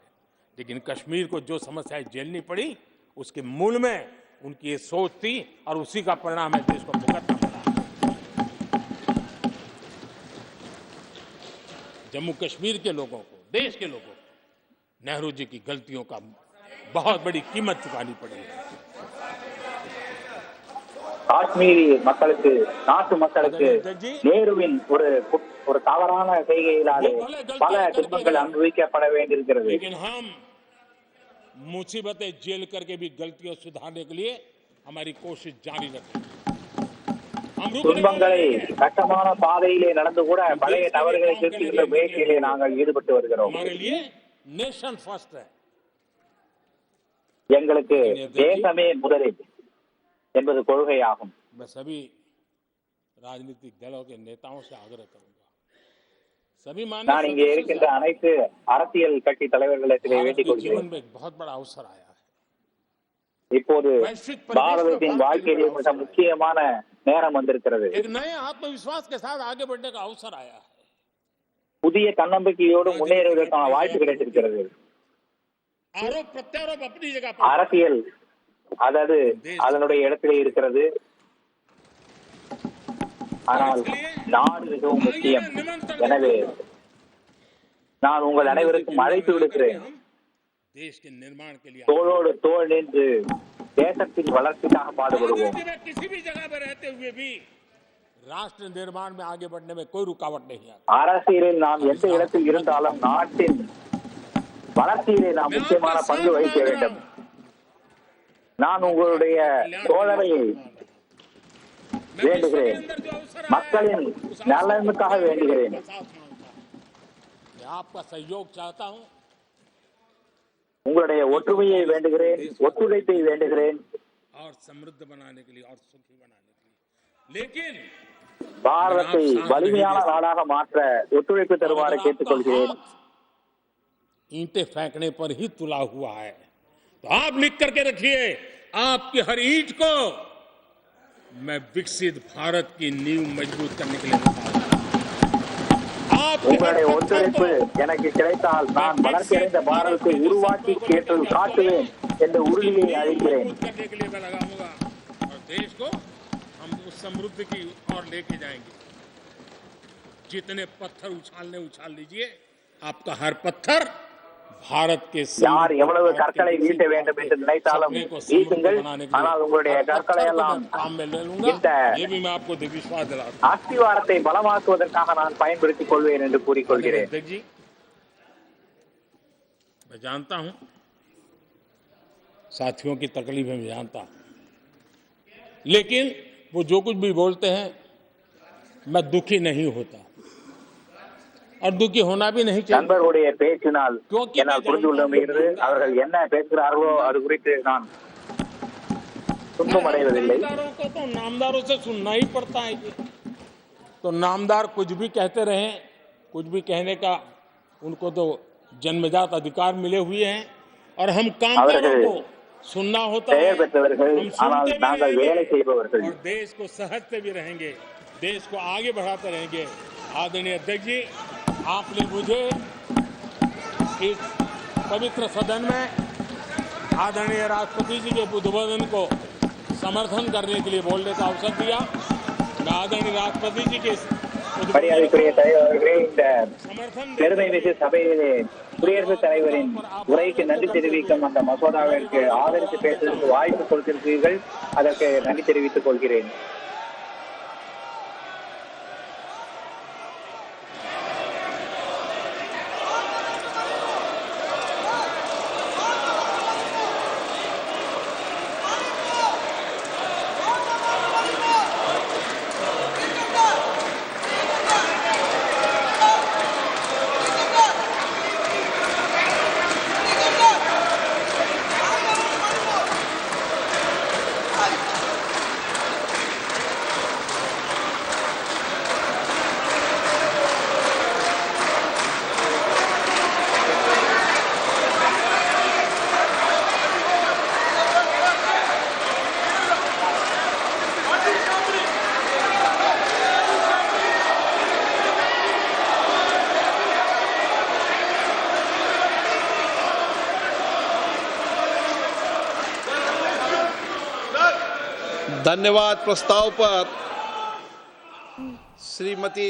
लेकिन कश्मीर को जो समस्याएं झेलनी पड़ी उसके मूल में उनकी ये सोच थी और उसी का परिणाम है देश को भुगतना पड़ा। जम्मू कश्मीर के लोगों को, देश के लोगों को नेहरू जी की गलतियों का बहुत बड़ी कीमत चुकानी पड़ी है। காஷ்மீரி மக்களுக்கு, நாட்டு மக்களுக்கு நேருவின் ஒரு தவறான செய்கையினாலே பல துன்பங்கள் அனுபவிக்கப்பட வேண்டியிருக்கிறது। लेकिन हम मुसीबतें झेल करके भी गलतियों सुधारने के लिए हमारी कोशिश जारी रखेंगे। हम रुकने वाले துன்பங்களை नहीं हैं। கஷ்டமான பாதையிலே நடந்து கூட பழைய தவறுகளை திருத்துகின்ற முயற்சியிலே நாங்கள் ஈடுபட்டு வருகிறோம்। हमारे लिए नेशन फर्स्ट है। எங்களுக்கு தேசமே முதலில் என்பது கொள்கையாகும்। मैं सभी राजनीतिक दलों के नेताओं से आग्रह करूंगा, सभी நான் माननीय இங்கே सदस्यों இருக்கின்ற से, அனைத்து அரசியல் கட்சி தலைவர்களிடத்திலே भारत வேண்டிக் के जीवन கொள்கிறேன்। में एक बहुत बड़ा अवसर आया है। இப்போது वैश्विक परिवेश में பாரதத்தின் भारत के लिए வாழ்க்கையிலே बड़ा மிக अवसर है। முக்கியமான நேரம் வந்திருக்கிறது। एक नए आत्मविश्वास के साथ आगे बढ़ने का अवसर आया है। புதிய தன்னம்பிக்கையோடு முன்னேறுவதற்கான வாய்ப்பு கிடைத்திருக்கிறது। आरोप प्रत्यारोप अपनी जगह पर, அரசியல் அதாவது அதனுடைய இடத்திலே இருக்கிறது। ஆனால் நாடு மிகவும் முக்கியம்। எனவே நான் உங்கள் அனைவருக்கும் அழைப்பு விடுக்கிறேன், देश के निर्माण के लिए தோளோடு தோள் நின்று தேசத்தின் வளர்ச்சிக்காக பாடுபடுவோம்। राजनीति में किसी भी जगह पर रहते हुए भी राष्ट्र निर्माण में आगे बढ़ने में कोई रुकावट नहीं आती। அரசியலில் நாம் எந்த இடத்தில் இருந்தாலும் நாட்டின் வளர்ச்சியிலே நாம் முக்கியமான பங்கு வகிக்க வேண்டும்। நான் உங்களுடைய தோழமை வேண்டுகிறேன், மக்களின் நலனுக்காக வேண்டுகிறேன்। मैं आपका सहयोग चाहता हूं, உங்களுடைய ஒற்றுமையை வேண்டுகிறேன், ஒத்துழைப்பை வேண்டுகிறேன்। और समृद्ध बनाने के लिए और सुखी बनाने के लिए, लेकिन பாரதத்தை வலிமையான நாடாக மாற்ற ஒத்துழைப்பு தருமாறு கேட்டுக்கொள்கிறேன்। ईंटें फेंकने पर ही तुला हुआ है, तो तो आप लिख करके रखिए, आपकी हर ईंट को मैं विकसित भारत की नींव मजबूत करने के लिए लगाऊंगा। உங்களுடைய ஒத்துழைப்பு எனக்கு கிடைத்தால் நான் வளர்ச்சியடைந்த பாரதத்தை உருவாக்கி காட்டுவேன் என்ற உறுதியை அளிக்கிறேன். करने के लिए मैं लगाऊंगा और देश को हम उस समृद्धि की ओर लेके जाएंगे। जितने पत्थर उछाल लीजिए, आपका हर पत्थर भारत के யார் எவ்வளவு கற்களை வீட்ட வேண்டும் என்று நினைத்தாலும் வீட்டுங்கள், ஆனால் உங்களுடைய கற்களை எல்லாம் இந்த அஸ்திவாரத்தை பலமாக்குவதற்காக நான் பயன்படுத்திக் கொள்வேன் என்று கூறிக்கொள்கிறேன். मैं जानता हूं साथियों की तकलीफें मैं जानता हूं, लेकिन वो जो कुछ भी बोलते हैं मैं दुखी नहीं होता और दुखी होना भी नहीं चाहिए. நண்பர்களுடைய பேச்சினால் என்னால் புரிந்து கொள்ள முடிகிறது. அவர்கள் என்ன பேசுகிறார்களோ அது குறித்து நான் துன்பம் அடைவதில்லை. तो नामदारों से सुनना ही पड़ता है. तो नामदार कुछ भी कहते रहे, कुछ भी कहने का उनको तो जन्मजात अधिकार मिले हुए हैं और हम कामगारों को सुनना होता है. हम सुनते भी रहेंगे और देश को सहजते भी रहेंगे, देश को आगे बढ़ाते रहेंगे. आदरणीय अध्यक्ष जी, आपने मुझे इस पवित्र सदन में आदरणीय राष्ट्रपति जी के उद्बोधन को समर्थन करने के लिए बोलने का अवसर दिया. मैं आदरणीय राष्ट्रपति जी के மரியாதைக்குரிய தலைவர் அவர்களே, இந்த பெருமை மிகு சபையிலே குடியரசுத் தலைவரின் உரைக்கு நன்றி தெரிவிக்கும் அந்த மசோதாவிற்கு ஆதரித்து பேசுவதற்கு வாய்ப்பு கொடுத்திருக்கிறீர்கள். அதற்கு நன்றி தெரிவித்துக் கொள்கிறேன். धन्यवाद. प्रस्ताव पर श्रीमती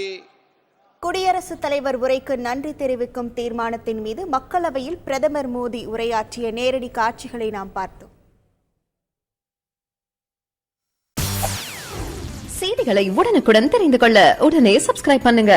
குடியரசுத் தலைவர் உரைக்கு நன்றி தெரிவிக்கும் தீர்மானத்தின் மீது மக்களவையில் பிரதமர் மோடி உரையாற்றிய நேரடி காட்சிகளை நாம் பார்த்தோம். செய்திகளை உடனுக்குடன் தெரிந்து கொள்ள உடனே சப்ஸ்கிரைப் பண்ணுங்க.